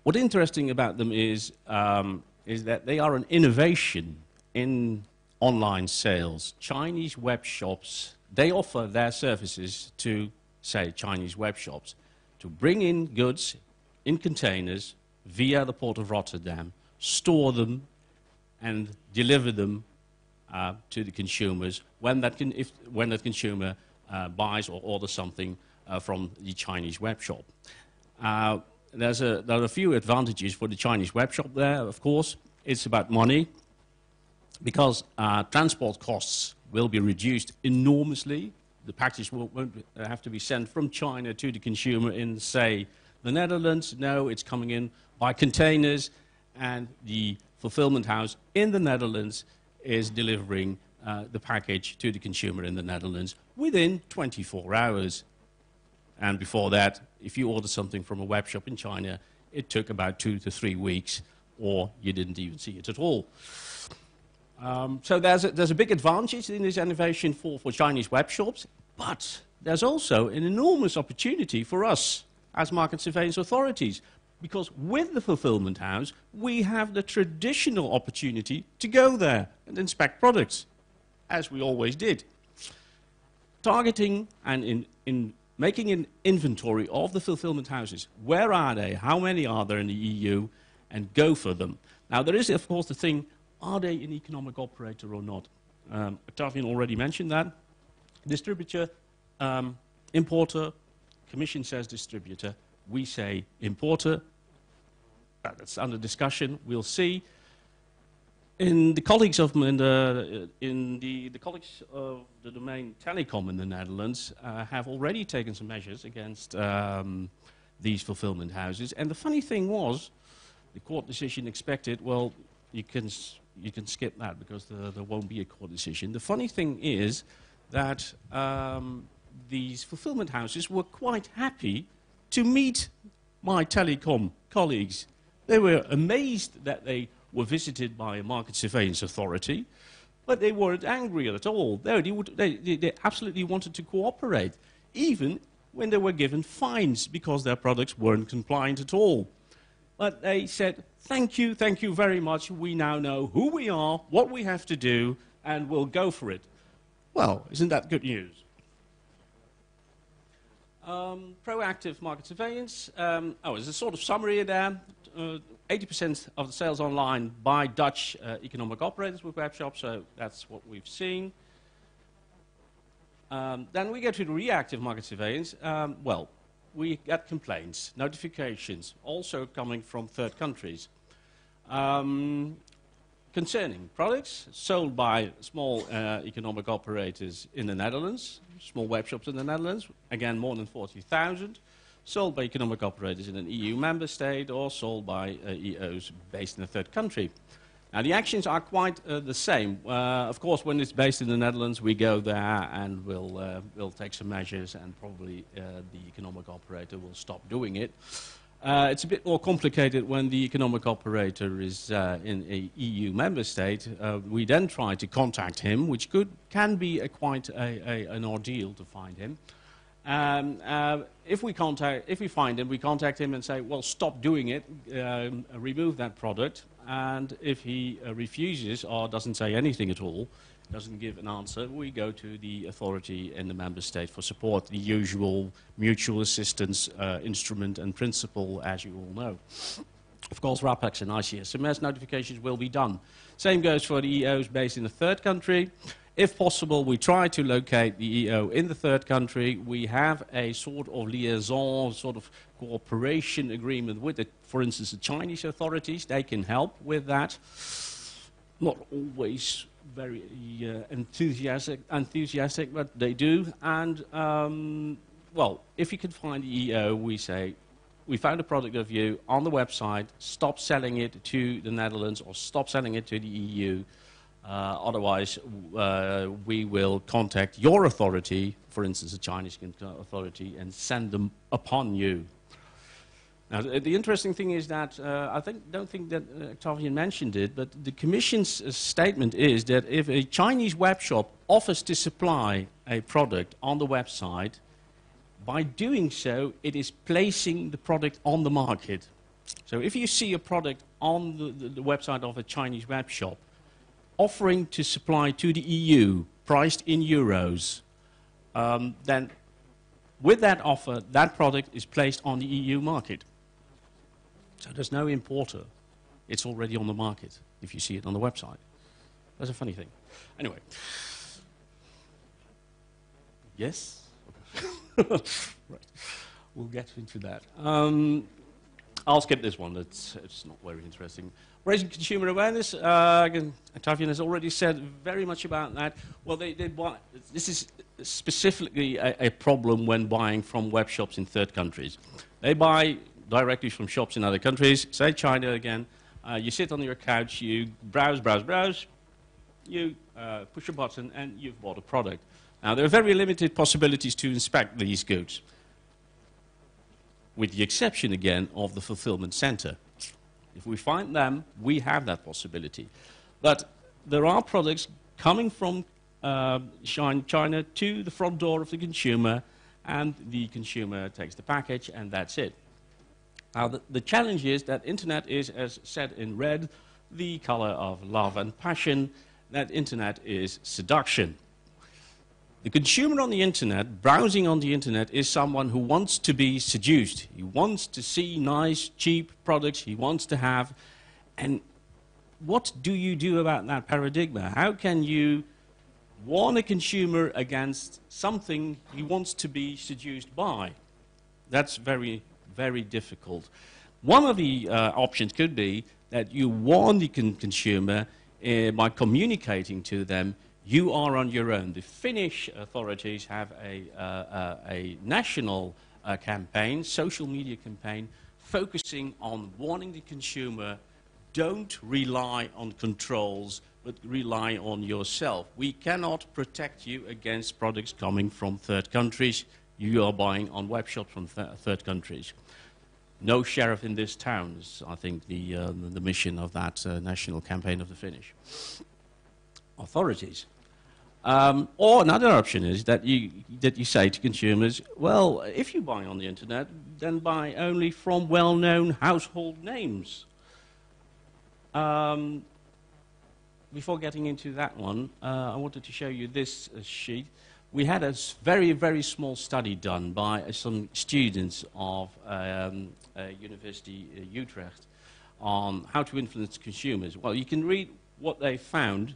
What's interesting about them is that they are an innovation in online sales. Chinese web shops, they offer their services to, say, Chinese web shops to bring in goods in containers via the port of Rotterdam, store them, and deliver them to the consumers when that consumer buys or orders something from the Chinese web shop. There are a few advantages for the Chinese web shop there, of course. It's about money, because transport costs will be reduced enormously. The package won't have to be sent from China to the consumer in, say, the Netherlands. No, it's coming in by containers, and the fulfillment house in the Netherlands is delivering the package to the consumer in the Netherlands within 24 hours. And before that, if you order something from a web shop in China, it took about 2 to 3 weeks, or you didn't even see it at all. So there's a big advantage in this innovation for Chinese web shops, but there's also an enormous opportunity for us as market surveillance authorities, because with the fulfillment house, we have the traditional opportunity to go there and inspect products, as we always did. Targeting and in making an inventory of the fulfillment houses. Where are they? How many are there in the EU? And go for them. Now, there is, of course, the thing, are they an economic operator or not? Octavian already mentioned that. Distributor, importer, Commission says distributor, we say importer. That's under discussion, we'll see. In the colleagues of the colleagues of the domain telecom in the Netherlands have already taken some measures against these fulfillment houses. And the funny thing was, the court decision expected, well, you can skip that because there won't be a court decision. The funny thing is that these fulfillment houses were quite happy to meet my telecom colleagues. They were amazed that they were visited by a market surveillance authority, but they weren't angry at all. They absolutely wanted to cooperate, even when they were given fines because their products weren't compliant at all. But they said, thank you very much. We now know who we are, what we have to do, and we'll go for it. Well, isn't that good news? Proactive market surveillance. There's a sort of summary there. 80% of the sales online by Dutch economic operators with web shops, so that's what we've seen. Then we go to the reactive market surveillance. Well, we get complaints, notifications, also coming from third countries, concerning products sold by small economic operators in the Netherlands, small web shops in the Netherlands, again more than 40,000, sold by economic operators in an EU member state or sold by EOs based in a third country. Now the actions are quite the same. Of course, when it's based in the Netherlands, we go there and we'll take some measures, and probably the economic operator will stop doing it. It's a bit more complicated when the economic operator is in a EU member state. We then try to contact him, which can be quite an ordeal to find him. If we find him, we contact him and say, well, stop doing it, remove that product. And if he refuses or doesn't say anything at all, doesn't give an answer, we go to the authority in the member state for support, the usual mutual assistance instrument and principle, as you all know. Of course, RAPEX and ICSMS notifications will be done. Same goes for the EOs based in the third country. If possible, we try to locate the EO in the third country. We have a sort of liaison, sort of cooperation agreement with, for instance, the Chinese authorities. They can help with that. Not always very enthusiastic, but they do. And, well, if you can find the EO, we say, we found a product of you on the website, stop selling it to the Netherlands or stop selling it to the EU. Otherwise, we will contact your authority, for instance, the Chinese authority, and send them upon you. Now, the interesting thing is that don't think that Octavian mentioned it, but the Commission's statement is that if a Chinese web shop offers to supply a product on the website, by doing so, it is placing the product on the market. So if you see a product on the website of a Chinese web shop offering to supply to the EU, priced in euros, then with that offer, that product is placed on the EU market. So there's no importer. It's already on the market if you see it on the website. That's a funny thing. Anyway. Yes? Right. We'll get into that. I'll skip this one. It's not very interesting. Raising consumer awareness. Again, Octavian has already said very much about that. Well, this is specifically a problem when buying from web shops in third countries. They buy directly from shops in other countries, say China again. You sit on your couch, you browse, you push a button, and you've bought a product. Now, there are very limited possibilities to inspect these goods, with the exception, again, of the fulfillment center. If we find them, we have that possibility. But there are products coming from China to the front door of the consumer, and the consumer takes the package, and that's it. Now, the challenge is that Internet is, as said in red, the color of love and passion. That Internet is seduction. The consumer on the Internet, browsing on the Internet, is someone who wants to be seduced. He wants to see nice, cheap products he wants to have. And what do you do about that paradigm? How can you warn a consumer against something he wants to be seduced by? That's very, very difficult. One of the options could be that you warn the consumer by communicating to them, you are on your own. The Finnish authorities have a national campaign, social media campaign, focusing on warning the consumer, don't rely on controls, but rely on yourself. We cannot protect you against products coming from third countries. You are buying on web shops from third countries. No sheriff in this town is, I think, the mission of that national campaign of the Finnish authorities. Or another option is that you say to consumers, well, if you buy on the Internet, then buy only from well-known household names. Before getting into that one, I wanted to show you this sheet. We had a very, very small study done by some students of University Utrecht on how to influence consumers. Well, you can read what they found.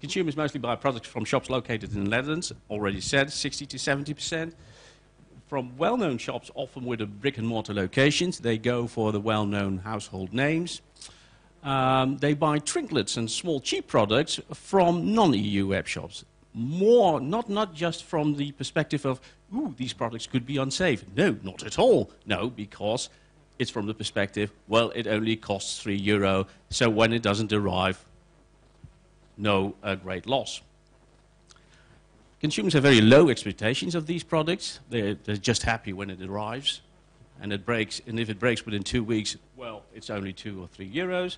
Consumers mostly buy products from shops located in the Netherlands, already said, 60 to 70%. From well-known shops, often with a brick-and-mortar locations, they go for the well-known household names. They buy trinkets and small cheap products from non-EU web shops. More, not just from the perspective of, ooh, these products could be unsafe. No, not at all. No, because it's from the perspective, well, it only costs €3, so when it doesn't arrive, no great loss. Consumers have very low expectations of these products. They're just happy when it arrives, and it breaks. And if it breaks within 2 weeks, well, it's only €2 or €3.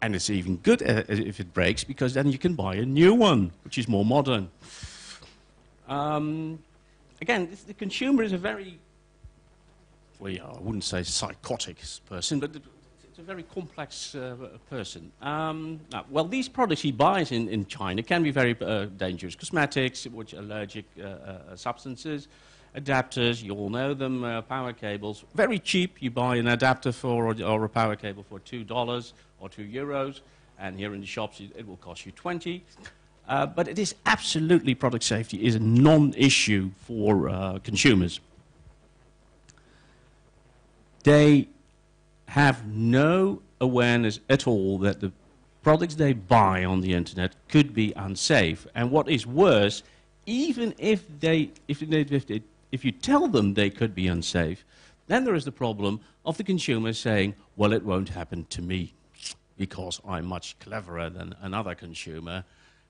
And it's even good if it breaks, because then you can buy a new one, which is more modern. again, the consumer is a very, well, yeah, I wouldn't say psychotic person, but it's a very complex person. Well, these products he buys in China can be very dangerous. Cosmetics, which are allergic substances, adapters, you all know them, power cables. Very cheap, you buy an adapter for, or a power cable for $2 or €2, and here in the shops it will cost you 20. But it is absolutely, product safety is a non-issue for consumers. They have no awareness at all that the products they buy on the internet could be unsafe. And what is worse, even if you tell them they could be unsafe, then there is the problem of the consumer saying, well, it won't happen to me because I'm much cleverer than another consumer.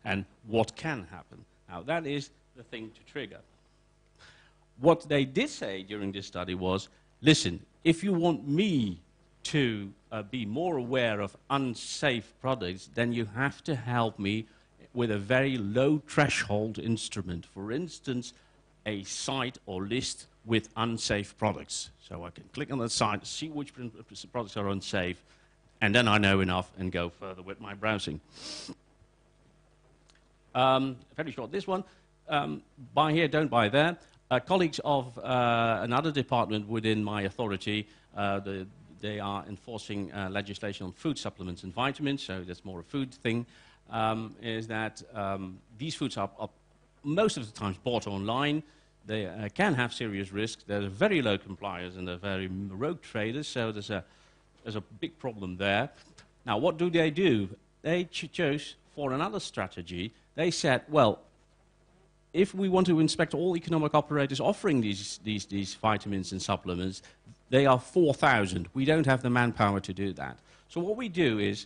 And what can happen? Now, that is the thing to trigger. What they did say during this study was, listen, if you want me to be more aware of unsafe products, then you have to help me with a very low threshold instrument. For instance, a site or list with unsafe products. So I can click on the site, see which products are unsafe, and then I know enough and go further with my browsing. Very short, this one. Buy here, don't buy there. Colleagues of another department within my authority, they are enforcing legislation on food supplements and vitamins, so that's more a food thing, is that these foods are most of the times bought online. They can have serious risks. They're very low compliers and they're very rogue traders, so there's a big problem there. Now, what do? They chose for another strategy. They said, well, if we want to inspect all economic operators offering these vitamins and supplements, they are 4,000. We don't have the manpower to do that. So what we do is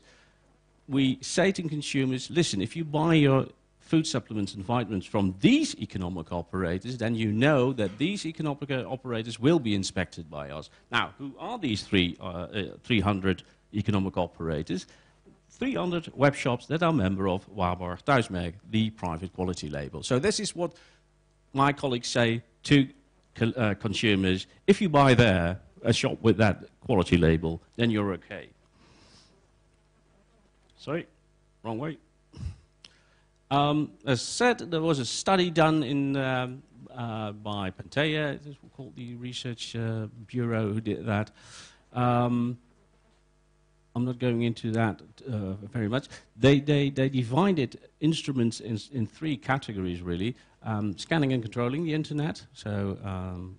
we say to consumers, listen, if you buy your food supplements and vitamins from these economic operators, then you know that these economic operators will be inspected by us. Now, who are these 300 economic operators? 300 web shops that are member of Waarborg Thuismerk, the private quality label. So this is what my colleagues say to consumers. If you buy there, a shop with that quality label, then you're okay. Sorry, wrong way. As said, there was a study done in, by Pantea, it's called the Research Bureau, who did that. I'm not going into that very much. They divided instruments in three categories, really. Scanning and controlling the internet, so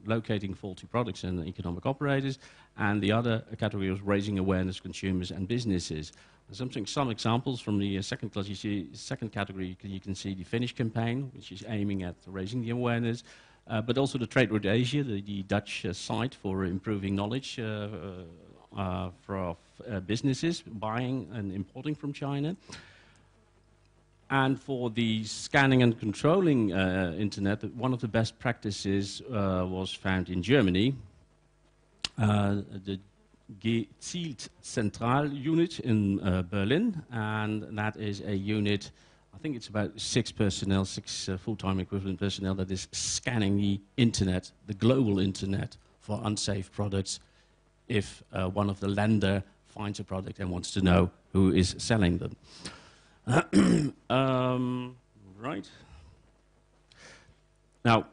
locating faulty products and economic operators. And the other category was raising awareness of consumers and businesses. Some examples from the second category, you can see the Finnish campaign, which is aiming at raising the awareness. But also the Trade with Asia, the Dutch site for improving knowledge for businesses buying and importing from China. And for the scanning and controlling internet, one of the best practices was found in Germany. The Gezielt Central unit in Berlin, and that is a unit, I think it's about 6 personnel, 6 full-time equivalent personnel that is scanning the internet, the global internet, for unsafe products if one of the lender finds a product and wants to know who is selling them. Right. Now,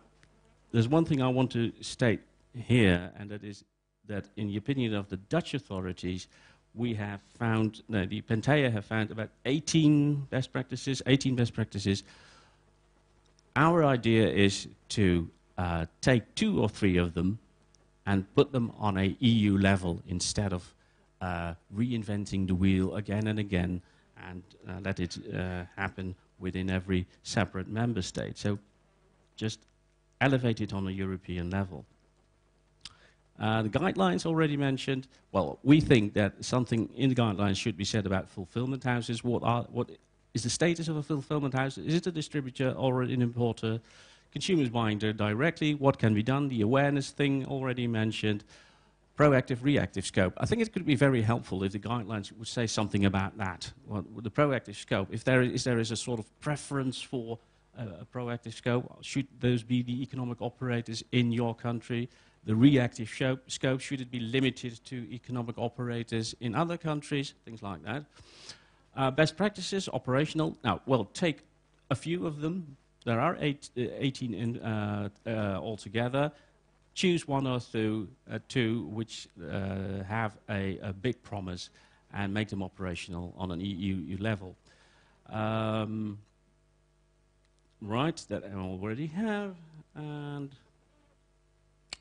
there's one thing I want to state here, and that is that in the opinion of the Dutch authorities, we have found, no, the Pantea have found about 18 best practices. Our idea is to take 2 or 3 of them and put them on a EU level instead of reinventing the wheel again and again and let it happen within every separate member state. So just elevate it on a European level. The guidelines already mentioned. Well, we think that something in the guidelines should be said about fulfillment houses. What is the status of a fulfillment house? Is it a distributor or an importer? Consumers buying directly, what can be done? The awareness thing already mentioned. Proactive, reactive scope. I think it could be very helpful if the guidelines would say something about that. Well, the proactive scope, if there is a sort of preference for a proactive scope? Should those be the economic operators in your country? The reactive scope, should it be limited to economic operators in other countries? Things like that. Best practices, operational. Now, well, take a few of them. There are 18 altogether. Choose one or two which have a big promise and make them operational on an EU level. Right, that I already have. And,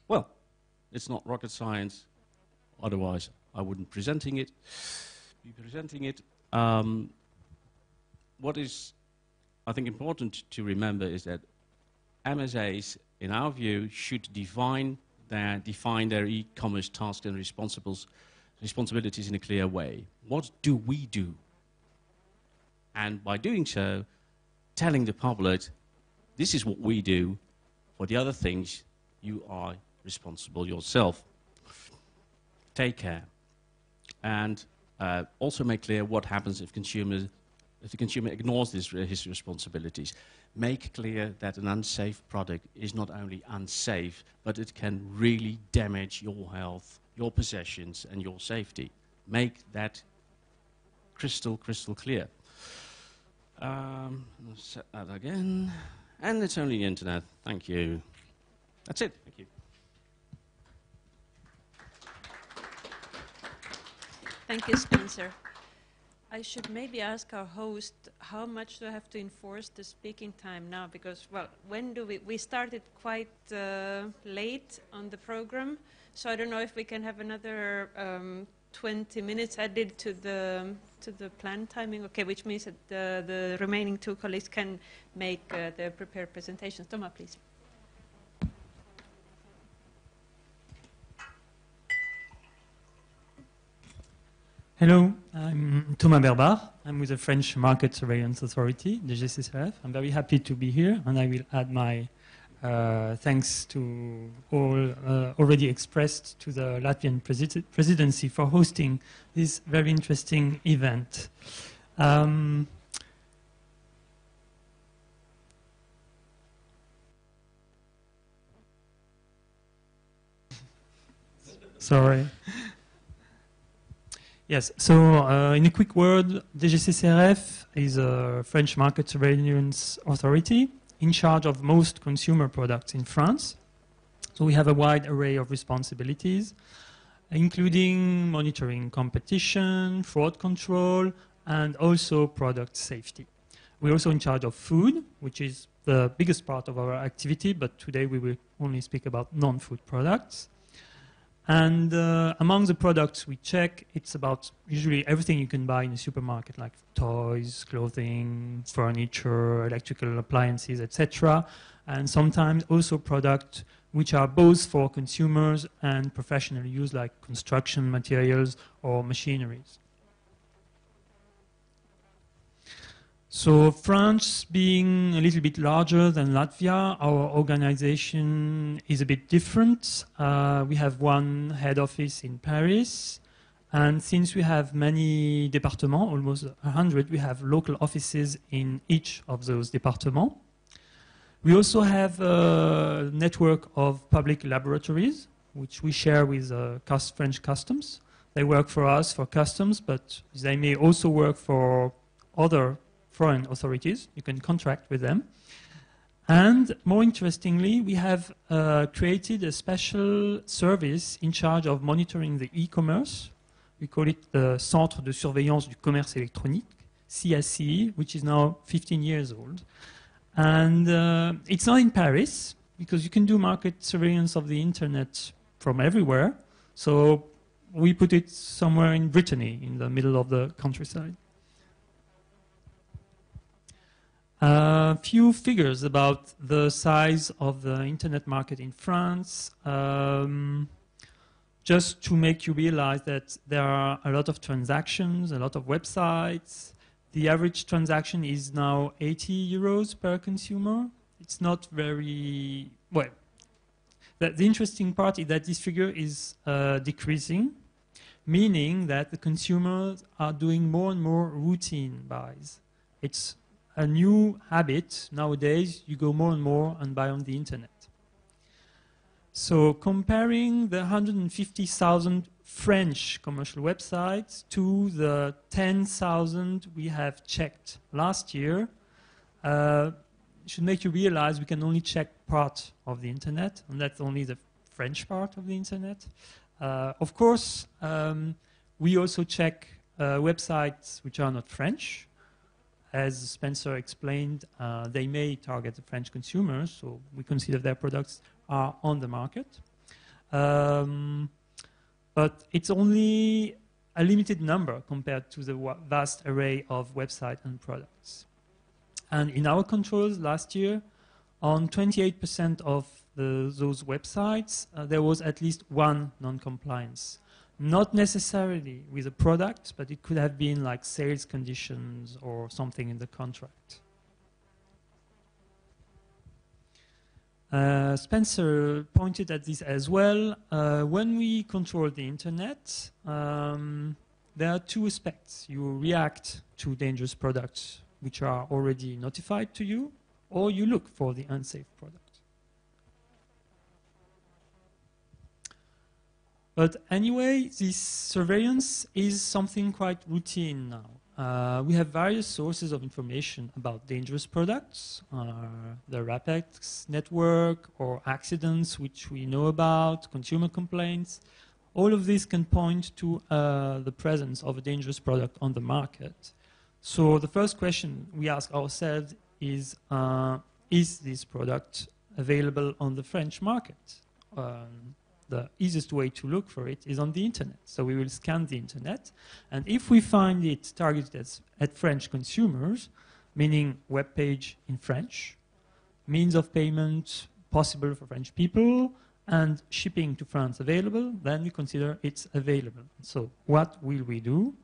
well, it's not rocket science. Otherwise, I wouldn't be presenting it. What is, I think, important to remember is that MSAs, in our view, should define their e-commerce tasks and responsibilities in a clear way. What do we do? And by doing so, telling the public, this is what we do. For the other things, you are responsible yourself. Take care. And also make clear what happens if the consumer ignores his responsibilities. Make clear that an unsafe product is not only unsafe, but it can really damage your health, your possessions, and your safety. Make that crystal clear. I'll set that again. And it's only the internet. Thank you. That's it. Thank you. Thank you, Spencer. I should maybe ask our host, how much do I have to enforce the speaking time now? Because, well, when do we started quite late on the program, so I don't know if we can have another 20 minutes added to the planned timing. Okay, which means that the remaining two colleagues can make their prepared presentations. Thomas, please. Hello, I'm Thomas Berbar. I'm with the French Market Surveillance Authority, the GCSRF. I'm very happy to be here, and I will add my thanks to all already expressed to the Latvian presidency for hosting this very interesting event. Sorry. Yes, so in a quick word, the GCSRF is a French market surveillance authority in charge of most consumer products in France. So we have a wide array of responsibilities, including monitoring competition, fraud control, and also product safety. We're also in charge of food, which is the biggest part of our activity, but today we will only speak about non-food products. And among the products we check, it's about usually everything you can buy in a supermarket, like toys, clothing, furniture, electrical appliances, etc. And sometimes also products which are both for consumers and professional use, like construction materials or machineries. So France being a little bit larger than Latvia, our organization is a bit different. We have one head office in Paris. And since we have many départements, almost 100, we have local offices in each of those départements. We also have a network of public laboratories, which we share with French customs. They work for us for customs, but they may also work for other foreign authorities. You can contract with them. And more interestingly, we have created a special service in charge of monitoring the e-commerce. We call it the Centre de Surveillance du Commerce Électronique, CSE, which is now 15 years old. And it's not in Paris, because you can do market surveillance of the internet from everywhere. So we put it somewhere in Brittany, in the middle of the countryside. A few figures about the size of the internet market in France, just to make you realize that there are a lot of transactions, a lot of websites. The average transaction is now 80 euros per consumer. It's not very, well, the interesting part is that this figure is decreasing, meaning that the consumers are doing more and more routine buys. It's a new habit. Nowadays, you go more and more and buy on the internet. So comparing the 150,000 French commercial websites to the 10,000 we have checked last year, should make you realize we can only check part of the internet, and that's only the French part of the internet. Of course, we also check websites which are not French. As Spencer explained, they may target the French consumers, so we consider their products are on the market. But it's only a limited number compared to the vast array of websites and products. And in our controls last year, on 28% of those websites, there was at least one non-compliance. Not necessarily with a product, but it could have been like sales conditions or something in the contract. Spencer pointed at this as well. When we control the internet, there are two aspects. You react to dangerous products which are already notified to you, or you look for the unsafe product. But anyway, this surveillance is something quite routine now. We have various sources of information about dangerous products, the RAPEX network or accidents which we know about, consumer complaints. All of this can point to the presence of a dangerous product on the market. So the first question we ask ourselves is this product available on the French market? The easiest way to look for it is on the internet. So we will scan the internet, and if we find it targeted at French consumers, meaning web page in French, means of payment possible for French people, and shipping to France available, then we consider it's available. So what will we do?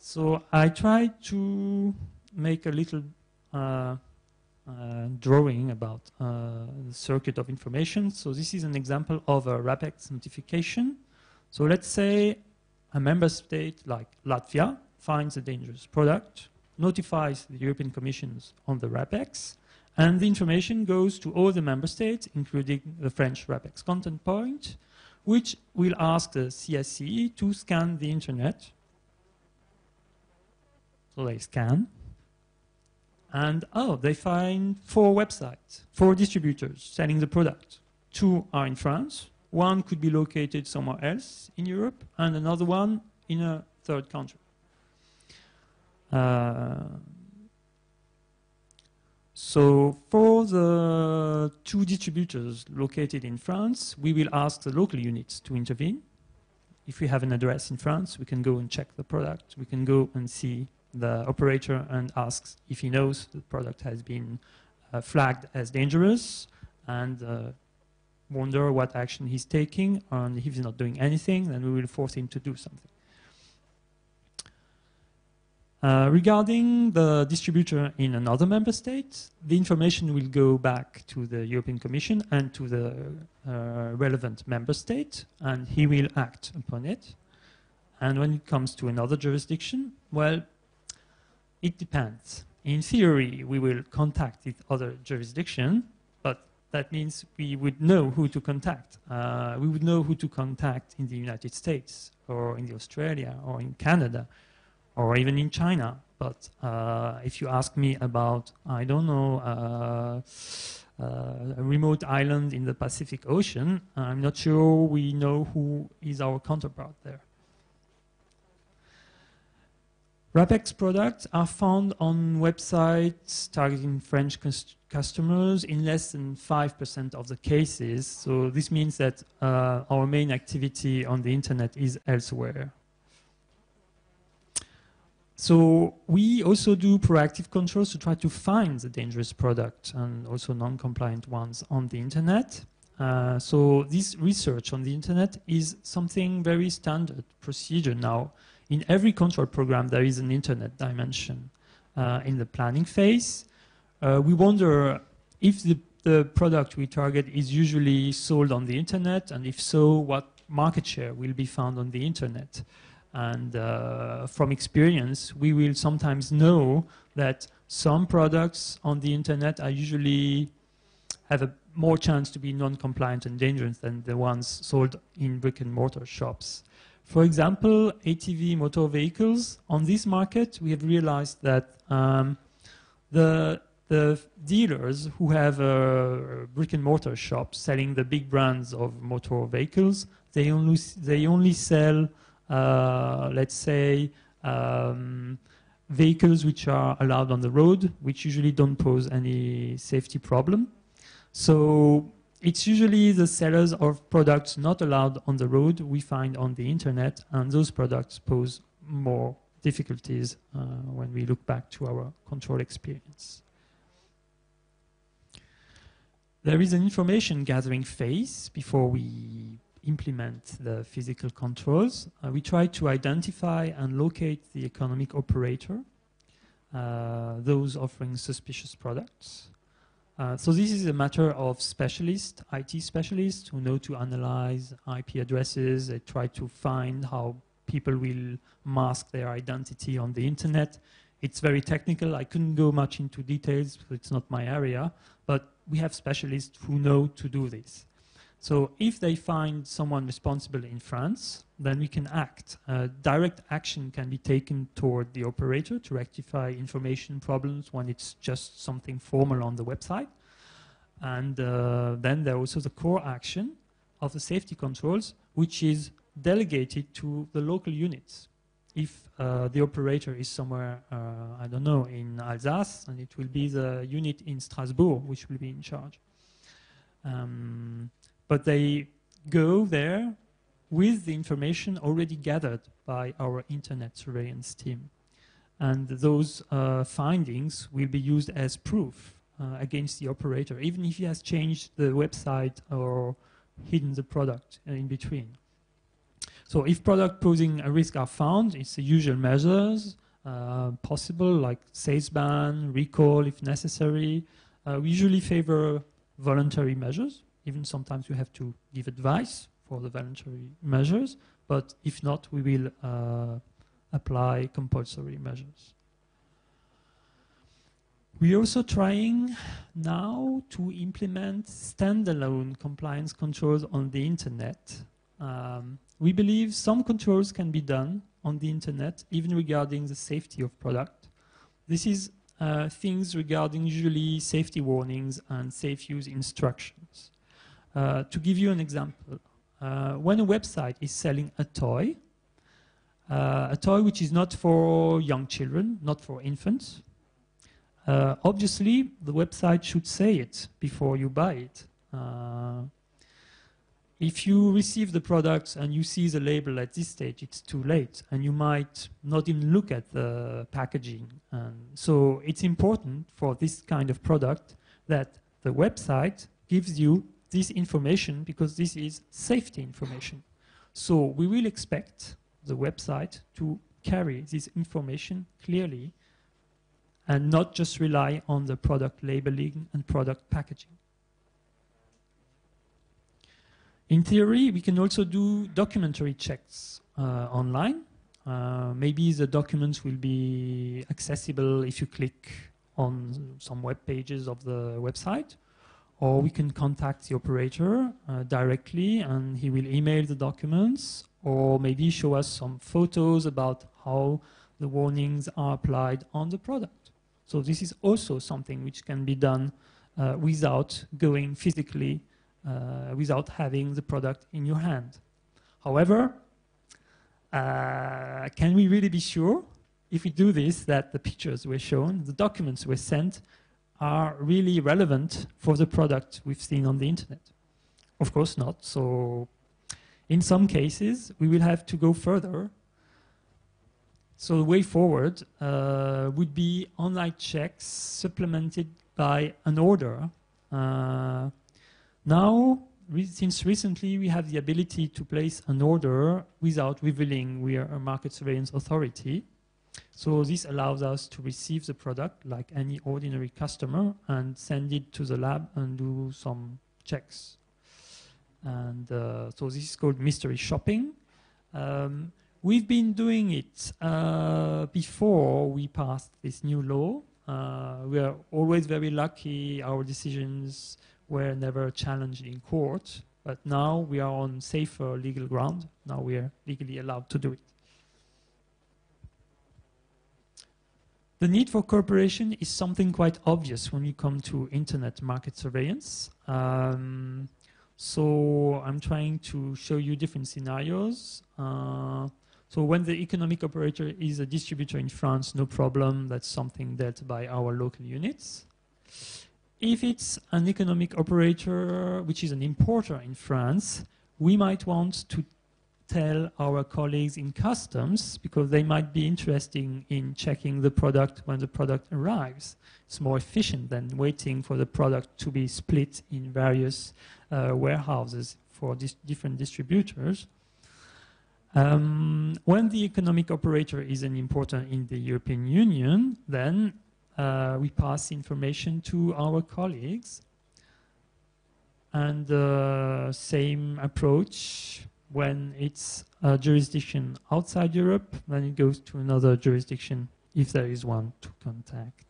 So I tried to make a little drawing about the circuit of information. So this is an example of a RAPEX notification. So let's say a member state like Latvia finds a dangerous product, notifies the European Commission on the RAPEX, and the information goes to all the member states, including the French RAPEX content point, which will ask the CSC to scan the internet. So they scan. And they find 4 websites, 4 distributors selling the product. 2 are in France, 1 could be located somewhere else in Europe, and another one in a third country. So for the 2 distributors located in France, we will ask the local units to intervene. If we have an address in France, we can go and check the product. We can go and see the operator and asks if he knows the product has been flagged as dangerous, and wonder what action he's taking. And if he's not doing anything, then we will force him to do something. Regarding the distributor in another member state, the information will go back to the European Commission and to the relevant member state, and he will act upon it. And when it comes to another jurisdiction, well, it depends. In theory, we will contact the other jurisdiction, but that means we would know who to contact. We would know who to contact in the United States, or in Australia, or in Canada, or even in China. But if you ask me about, I don't know, a remote island in the Pacific Ocean, I'm not sure we know who is our counterpart there. RAPEX products are found on websites targeting French customers in less than 5% of the cases. So this means that our main activity on the internet is elsewhere. So we also do proactive controls to try to find the dangerous product and also non-compliant ones on the internet. So this research on the internet is something very standard procedure now. In every control program, there is an internet dimension. In the planning phase, we wonder if the product we target is usually sold on the internet, and if so, what market share will be found on the internet. And from experience, we will sometimes know that some products on the internet are usually have a more chance to be non-compliant and dangerous than the ones sold in brick-and-mortar shops. For example, ATV motor vehicles. On this market, we have realized that the dealers who have brick-and-mortar shops selling the big brands of motor vehicles, they only sell, let's say, vehicles which are allowed on the road, which usually don't pose any safety problem. So it's usually the sellers of products not allowed on the road we find on the internet, and those products pose more difficulties when we look back to our control experience. There is an information gathering phase before we implement the physical controls. We try to identify and locate the economic operator, those offering suspicious products. So this is a matter of specialists, IT specialists, who know to analyze IP addresses. They try to find how people will mask their identity on the internet. It's very technical. I couldn't go much into details because it's not my area, but we have specialists who know to do this. So if they find someone responsible in France, then we can act. Direct action can be taken toward the operator to rectify information problems when it's just something formal on the website. And then there also the core action of the safety controls, which is delegated to the local units. If the operator is somewhere, I don't know, in Alsace, and it will be the unit in Strasbourg which will be in charge. But they go there with the information already gathered by our internet surveillance team. And those findings will be used as proof against the operator, even if he has changed the website or hidden the product in between. So if product posing a risk are found, it's the usual measures possible, like sales ban, recall if necessary. We usually favor voluntary measures. Even sometimes we have to give advice for the voluntary measures, but if not, we will apply compulsory measures. We are also trying now to implement standalone compliance controls on the internet. We believe some controls can be done on the internet, even regarding the safety of product. This is things regarding usually safety warnings and safe use instructions. To give you an example, when a website is selling a toy which is not for young children, not for infants, obviously the website should say it before you buy it. If you receive the products and you see the label at this stage, it's too late, and you might not even look at the packaging. So it's important for this kind of product that the website gives you this information, because this is safety information. So we will expect the website to carry this information clearly and not just rely on the product labeling and product packaging. In theory, we can also do documentary checks online. Maybe the documents will be accessible if you click on some web pages of the website, or we can contact the operator directly and he will email the documents, or maybe show us some photos about how the warnings are applied on the product. So this is also something which can be done without going physically, without having the product in your hand. However, can we really be sure, if we do this, that the pictures were shown, the documents were sent, are really relevant for the product we've seen on the internet? Of course not. So in some cases, we will have to go further. So the way forward would be online checks supplemented by an order. Now, since recently, we have the ability to place an order without revealing we are a market surveillance authority. So this allows us to receive the product like any ordinary customer and send it to the lab and do some checks. And so this is called mystery shopping. We've been doing it before we passed this new law. We are always very lucky. Our decisions were never challenged in court. But now we are on safer legal ground. Now we are legally allowed to do it. The need for cooperation is something quite obvious when we come to internet market surveillance. So I'm trying to show you different scenarios. So when the economic operator is a distributor in France, no problem. That's something dealt by our local units. If it's an economic operator, which is an importer in France, we might want to tell our colleagues in customs, because they might be interested in checking the product when the product arrives. It's more efficient than waiting for the product to be split in various warehouses for different distributors. When the economic operator is an importer in the European Union, then we pass information to our colleagues. And same approach when it's a jurisdiction outside Europe, then it goes to another jurisdiction if there is one to contact.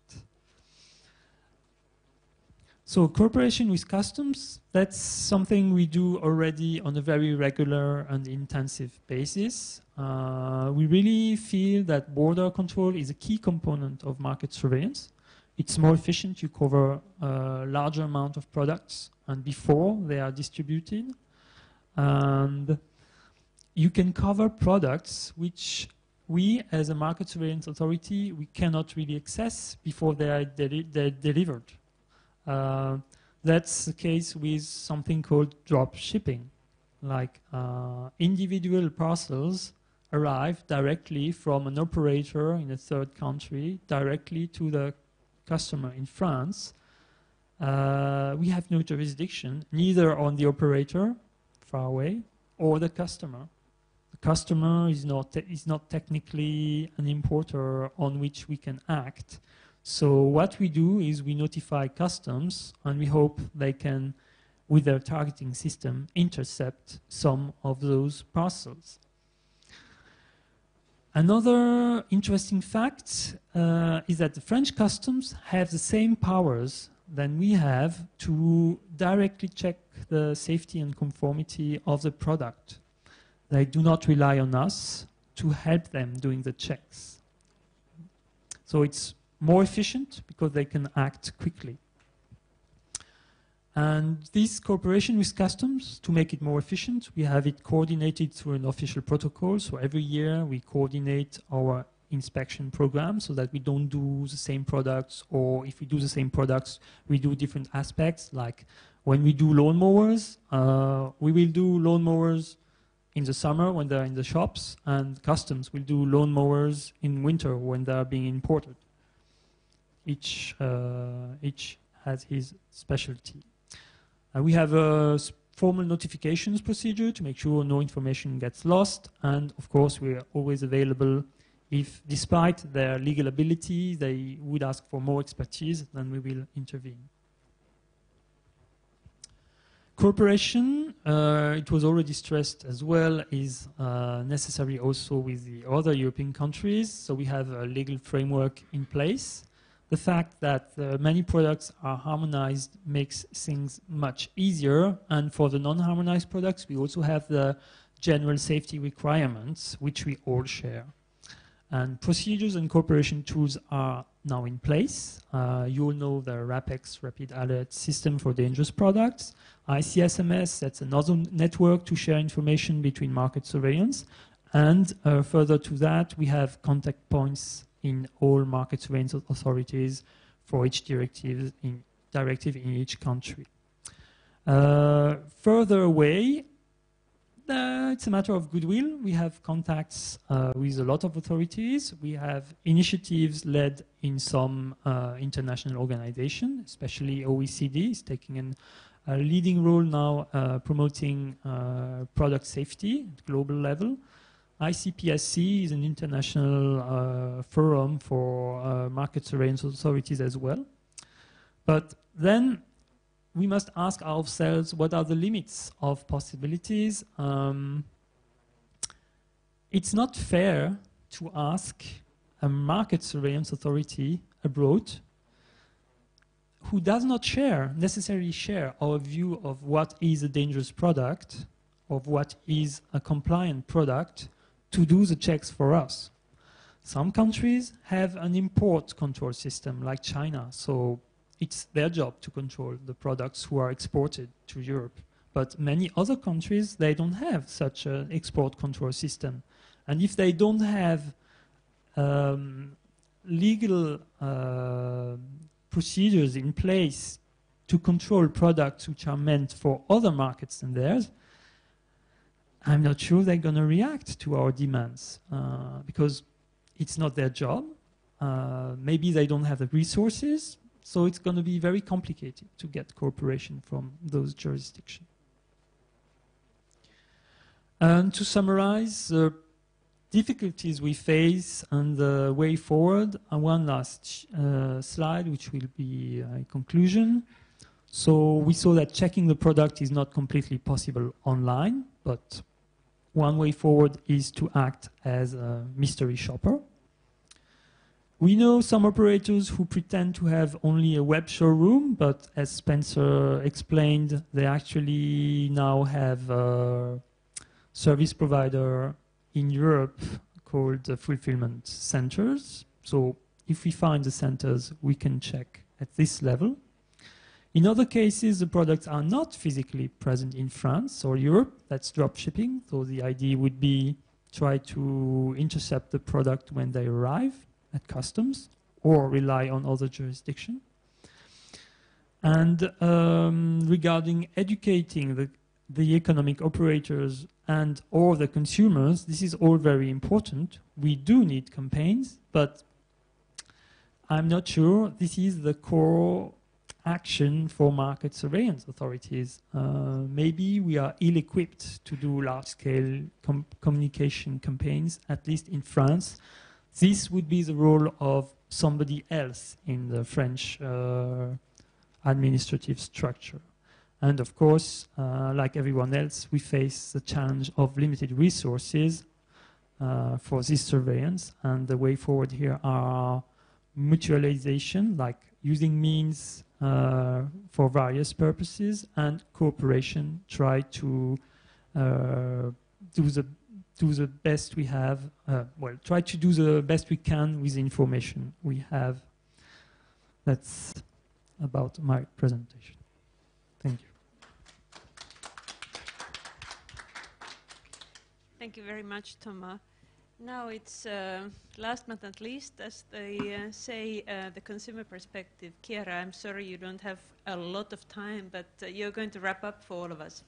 So cooperation with customs, that's something we do already on a very regular and intensive basis. We really feel that border control is a key component of market surveillance. It's more efficient, you cover a larger amount of products and before they are distributed. And you can cover products which we, as a market surveillance authority, we cannot really access before they are delivered. That's the case with something called drop shipping. Like individual parcels arrive directly from an operator in a third country, directly to the customer in France. We have no jurisdiction, neither on the operator, far away, or the customer. The customer is not technically an importer on which we can act. So what we do is we notify customs, and we hope they can, with their targeting system, intercept some of those parcels. Another interesting fact is that the French customs have the same powers than we have to directly check the safety and conformity of the product. They do not rely on us to help them doing the checks. So it's more efficient because they can act quickly. And this cooperation with customs, to make it more efficient, we have it coordinated through an official protocol. So every year we coordinate our inspection program so that we don't do the same products, or if we do the same products, we do different aspects. Like when we do lawnmowers, we will do lawnmowers in the summer when they're in the shops, and customs will do lawnmowers in winter when they're being imported. Each has his specialty. We have a formal notifications procedure to make sure no information gets lost, and of course we are always available if, despite their legal ability, they would ask for more expertise, then we will intervene. Cooperation, it was already stressed as well, is necessary also with the other European countries. So we have a legal framework in place. The fact that many products are harmonized makes things much easier. And for the non-harmonized products, we also have the general safety requirements, which we all share. And procedures and cooperation tools are now in place. You all know the RAPEX, Rapid Alert System for Dangerous Products. ICSMS, that's another network to share information between market surveillance. And further to that, we have contact points in all market surveillance authorities for each directive in each country. Further away, it's a matter of goodwill. We have contacts with a lot of authorities. We have initiatives led in some international organizations, especially OECD is taking a leading role now promoting product safety at global level. ICPSC is an international forum for market surveillance authorities as well. But then we must ask ourselves, what are the limits of possibilities? it's not fair to ask a market surveillance authority abroad who does not necessarily share our view of what is a dangerous product, of what is a compliant product, to do the checks for us. Some countries have an import control system, like China, so it's their job to control the products who are exported to Europe. But many other countries, they don't have such an export control system. And if they don't have legal procedures in place to control products which are meant for other markets than theirs, I'm not sure they're going to react to our demands because it's not their job. Maybe they don't have the resources, so it's going to be very complicated to get cooperation from those jurisdictions. And to summarize the difficulties we face and the way forward, one last slide, which will be a conclusion. So we saw that checking the product is not completely possible online, but one way forward is to act as a mystery shopper. We know some operators who pretend to have only a web showroom, but as Spencer explained, they actually now have a service provider in Europe called fulfillment centers. So if we find the centers, we can check at this level. In other cases, the products are not physically present in France or Europe. That's drop shipping. So the idea would be try to intercept the product when they arrive at customs or rely on other jurisdictions. And regarding educating the economic operators and or the consumers, this is all very important. We do need campaigns, but I'm not sure this is the core action for market surveillance authorities. Maybe we are ill-equipped to do large-scale communication campaigns, at least in France. This would be the role of somebody else in the French administrative structure. And of course, like everyone else, we face the challenge of limited resources for this surveillance. And the way forward here are mutualization, like using means for various purposes, and cooperation, try to do the best we have, try to do the best we can with the information we have. That's about my presentation. Thank you. Thank you very much, Thomas. Now it's last but not least, as they say, the consumer perspective. Kiera, I'm sorry you don't have a lot of time, but you're going to wrap up for all of us.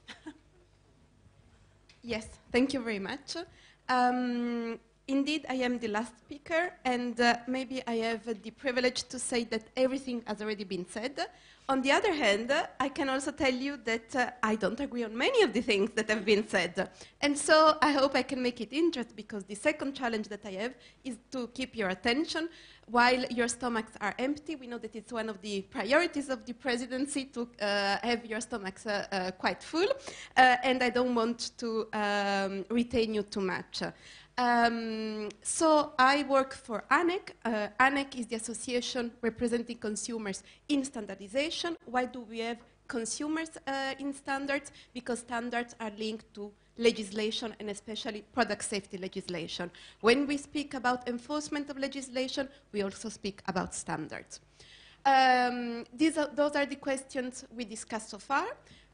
Yes, thank you very much. Indeed, I am the last speaker, and maybe I have the privilege to say that everything has already been said. On the other hand, I can also tell you that I don't agree on many of the things that have been said. And so I hope I can make it interesting, because the second challenge that I have is to keep your attention while your stomachs are empty. We know that it's one of the priorities of the presidency to have your stomachs quite full, and I don't want to retain you too much. So I work for ANEC. ANEC is the association representing consumers in standardization. Why do we have consumers in standards? Because standards are linked to legislation, and especially product safety legislation. When we speak about enforcement of legislation, we also speak about standards. Those are the questions we discussed so far.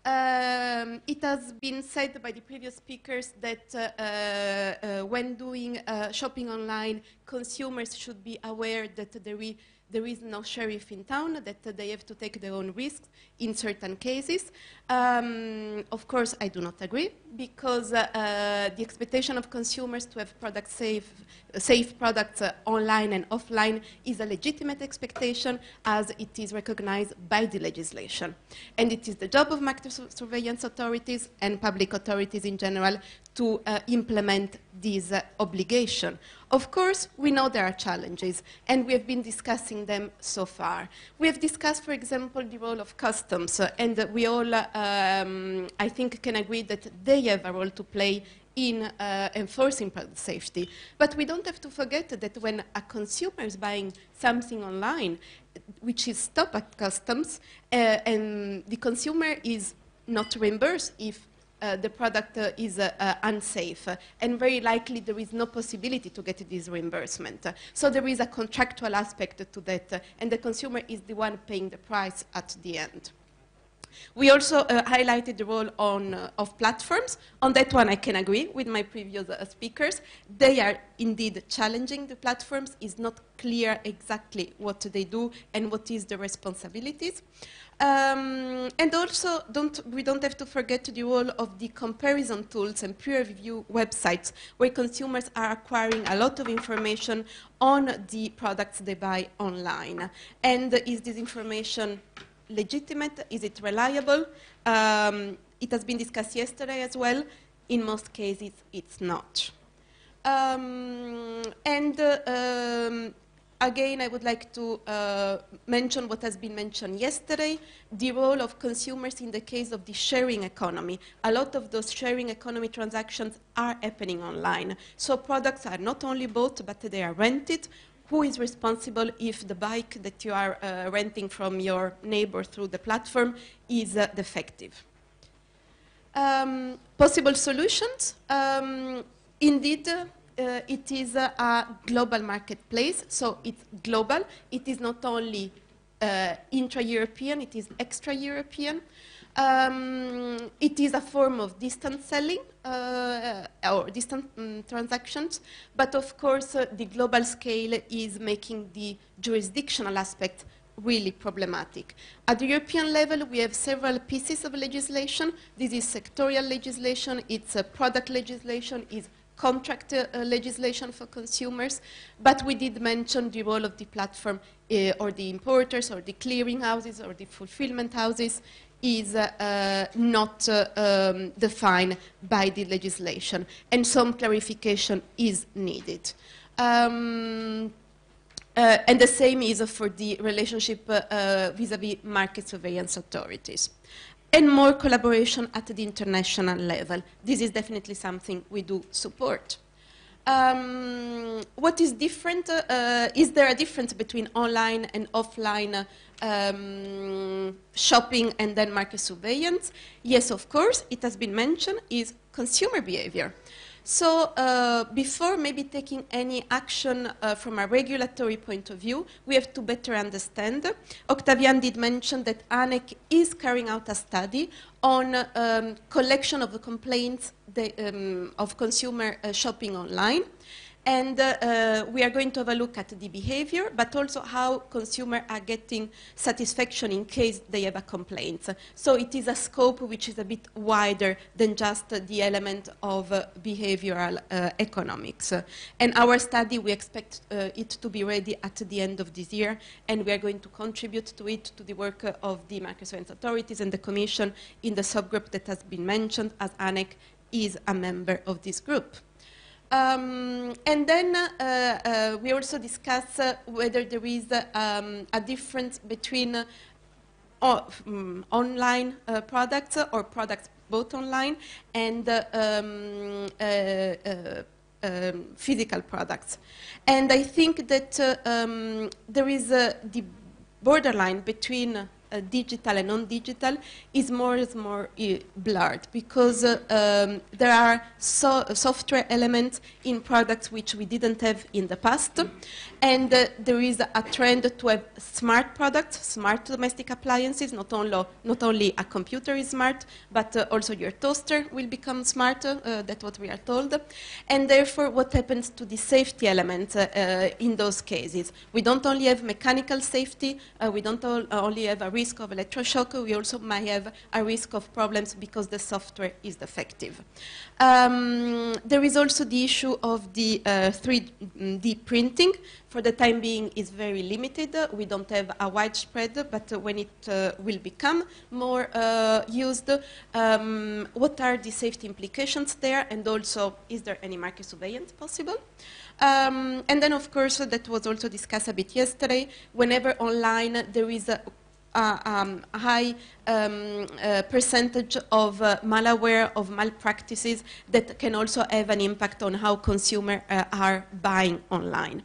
It has been said by the previous speakers that when doing shopping online, consumers should be aware that there is no sheriff in town, that they have to take their own risks in certain cases. Of course, I do not agree, because the expectation of consumers to have safe products online and offline is a legitimate expectation, as it is recognized by the legislation. And it is the job of market surveillance authorities and public authorities in general to implement this obligation. Of course, we know there are challenges, and we have been discussing them so far. We have discussed, for example, the role of customs, and we all, I think, can agree that they have a role to play in enforcing product safety. But we don't have to forget that when a consumer is buying something online, which is stopped at customs, and the consumer is not reimbursed if the product is unsafe, and very likely there is no possibility to get this reimbursement. So there is a contractual aspect to that, and the consumer is the one paying the price at the end. We also highlighted the role of platforms. On that one, I can agree with my previous speakers. They are indeed challenging the platforms. It's not clear exactly what they do and what is the responsibilities. And also, we don't have to forget the role of the comparison tools and peer review websites, where consumers are acquiring a lot of information on the products they buy online. And is this information legitimate? Is it reliable? It has been discussed yesterday as well. In most cases, it's not. Again, I would like to mention what has been mentioned yesterday, the role of consumers in the case of the sharing economy. A lot of those sharing economy transactions are happening online. So products are not only bought, but they are rented. Who is responsible if the bike that you are renting from your neighbor through the platform is defective? Possible solutions? Indeed, it is a global marketplace, so it's global. It is not only intra-European, it is extra-European. It is a form of distance selling or distant transactions, but of course the global scale is making the jurisdictional aspect really problematic. At the European level, we have several pieces of legislation. This is sectorial legislation, it's product legislation, it's contract legislation for consumers, but we did mention the role of the platform or the importers or the clearing houses or the fulfillment houses is not defined by the legislation, and some clarification is needed. And the same is for the relationship vis-à-vis market surveillance authorities. And more collaboration at the international level. This is definitely something we do support. What is different? Is there a difference between online and offline shopping and then market surveillance? Yes, of course. It has been mentioned, is consumer behavior. So before maybe taking any action from a regulatory point of view, we have to better understand. Octavian did mention that ANEC is carrying out a study on collection of the complaints of consumer shopping online. And we are going to have a look at the behavior, but also how consumers are getting satisfaction in case they have a complaint. So it is a scope which is a bit wider than just the element of behavioral economics. And our study, we expect it to be ready at the end of this year, and we are going to contribute to it, to the work of the market surveillance authorities and the Commission in the subgroup that has been mentioned, as ANEC is a member of this group. And then we also discuss whether there is a difference between online products or products bought online and physical products. And I think that there is the borderline between digital and non-digital is more and more blurred, because there are software elements in products which we didn't have in the past, and there is a trend to have smart products, smart domestic appliances. Not only a computer is smart, but also your toaster will become smarter. That's what we are told. And therefore, what happens to the safety element in those cases? We don't only have mechanical safety, we don't only have a risk of electroshock, we also might have a risk of problems because the software is defective. There is also the issue of the 3D printing. For the time being, is very limited. We don't have a widespread, but when it will become more used, what are the safety implications there, and also, is there any market surveillance possible? And then, of course, that was also discussed a bit yesterday. Whenever online there is high percentage of malware, of malpractices that can also have an impact on how consumers are buying online.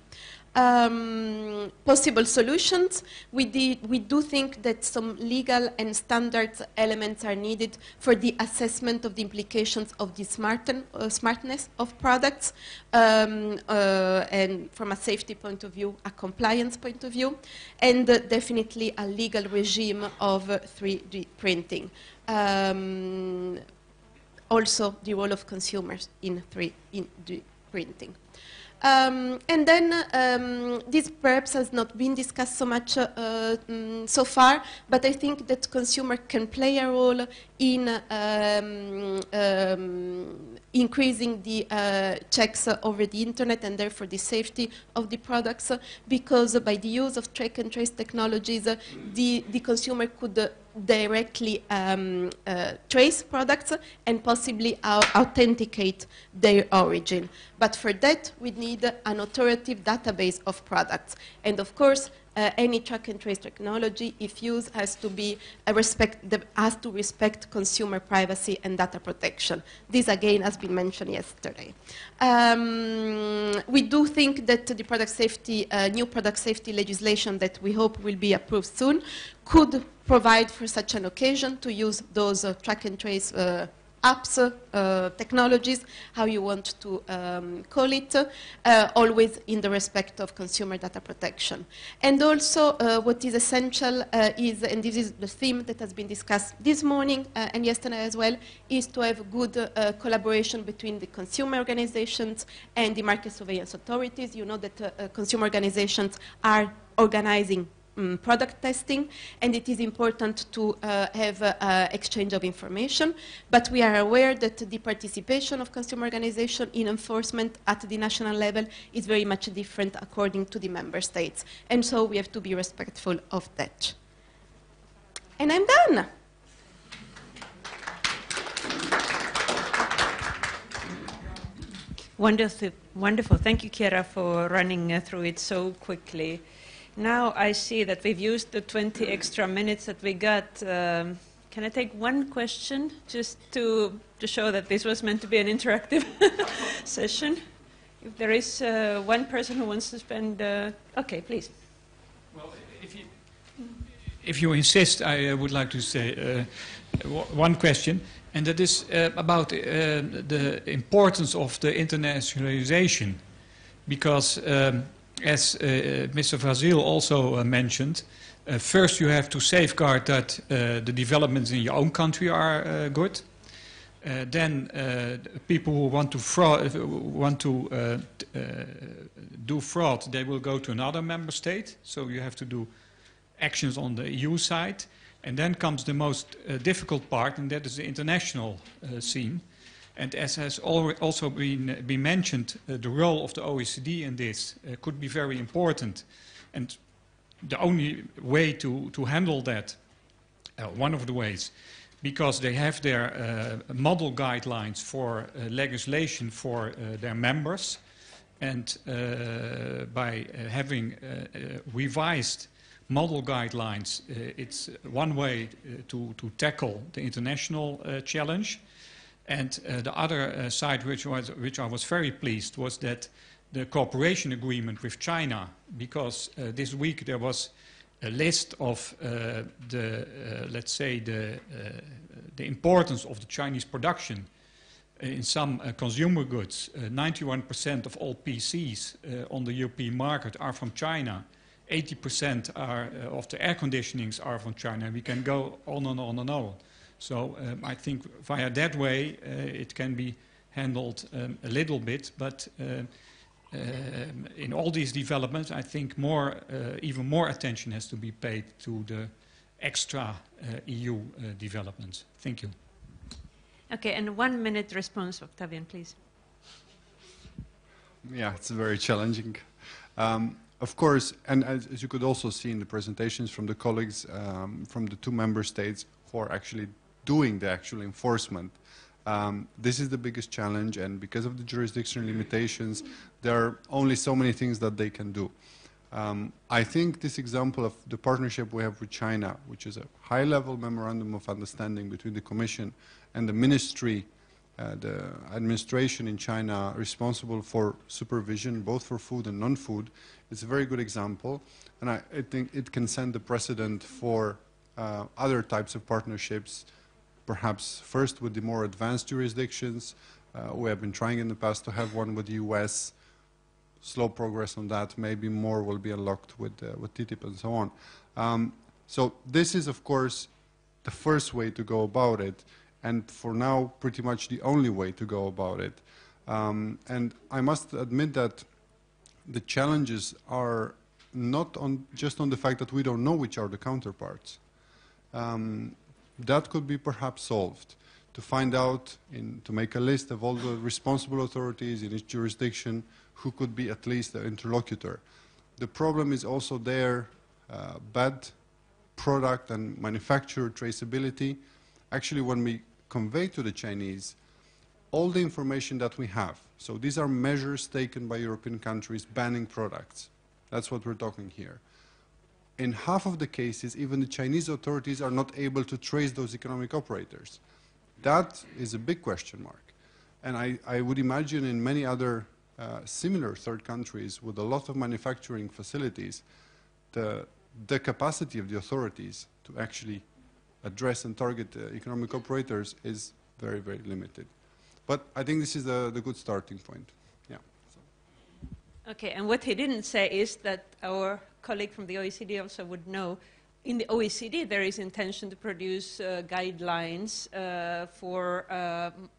Possible solutions. We do think that some legal and standards elements are needed for the assessment of the implications of the smartness of products, and from a safety point of view, a compliance point of view, and definitely a legal regime of 3D printing. Also, the role of consumers in 3D printing. And then this perhaps has not been discussed so much so far, but I think that consumer can play a role in increasing the checks over the internet and therefore the safety of the products, because by the use of track and trace technologies, the consumer could directly trace products and possibly authenticate their origin. But for that, we need an authoritative database of products. And of course, any track and trace technology, if used, has to respect consumer privacy and data protection. This again has been mentioned yesterday. We do think that the product safety, new product safety legislation that we hope will be approved soon could provide for such an occasion to use those track and trace apps, technologies, how you want to call it, always in the respect of consumer data protection. And also what is essential is, and this is the theme that has been discussed this morning and yesterday as well, is to have good collaboration between the consumer organizations and the market surveillance authorities. You know that consumer organizations are organizing product testing, and it is important to have exchange of information, but we are aware that the participation of consumer organization in enforcement at the national level is very much different according to the member states, and so we have to be respectful of that. And I'm done. Wonderful, wonderful. Thank you, Chiara, for running through it so quickly. Now I see that we've used the 20 extra minutes that we got. Can I take one question just to show that this was meant to be an interactive session? If there is one person who wants to spend... okay, please. Well, if you insist, I would like to say one question, and that is about the importance of the internationalization, because as Mr. Vasile also mentioned, first you have to safeguard that the developments in your own country are good. Then people who want to do fraud, they will go to another member state. So you have to do actions on the EU side. And then comes the most difficult part, and that is the international scene. And as has also been mentioned, the role of the OECD in this could be very important. And the only way to handle that, one of the ways, because they have their model guidelines for legislation for their members, and by having revised model guidelines, it's one way to tackle the international challenge. And the other side, which I was very pleased, was that the cooperation agreement with China, because this week there was a list of let's say the importance of the Chinese production in some consumer goods. 91% of all PCs on the European market are from China. 80% of the air conditionings are from China. We can go on and on and on. So I think via that way it can be handled a little bit, but in all these developments I think even more attention has to be paid to the extra EU developments. Thank you. Okay, and 1 minute response, Octavian, please. Yeah, it's very challenging. Of course, and as you could also see in the presentations from the colleagues from the two member states who are actually doing the actual enforcement, this is the biggest challenge, and because of the jurisdictional limitations, there are only so many things that they can do. I think this example of the partnership we have with China, which is a high-level memorandum of understanding between the Commission and the ministry, the administration in China responsible for supervision, both for food and non-food, is a very good example. And I think it can send a precedent for other types of partnerships, perhaps first with the more advanced jurisdictions. We have been trying in the past to have one with the US. Slow progress on that. Maybe more will be unlocked with TTIP and so on. So this is, of course, the first way to go about it, and for now, pretty much the only way to go about it. And I must admit that the challenges are not just on the fact that we don't know which are the counterparts. That could be perhaps solved, to find out, to make a list of all the responsible authorities in each jurisdiction who could be at least the interlocutor. The problem is also there, bad product and manufacturer traceability. Actually, when we convey to the Chinese all the information that we have, so these are measures taken by European countries banning products. That's what we're talking here. In half of the cases, even the Chinese authorities are not able to trace those economic operators. That is a big question mark. And I would imagine in many other similar third countries with a lot of manufacturing facilities, the capacity of the authorities to actually address and target economic operators is very, very limited. But I think this is the good starting point. Yeah. So. Okay, and what he didn't say is that our colleague from the OECD also would know, in the OECD there is intention to produce guidelines for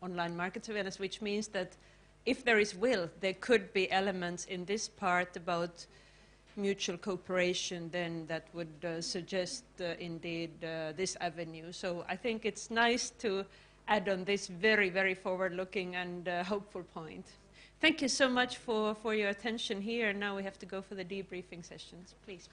online market surveillance, which means that if there is will, there could be elements in this part about mutual cooperation then that would suggest indeed this avenue. So I think it's nice to add on this very, very forward-looking and hopeful point. Thank you so much for your attention here. Now we have to go for the debriefing sessions. Please.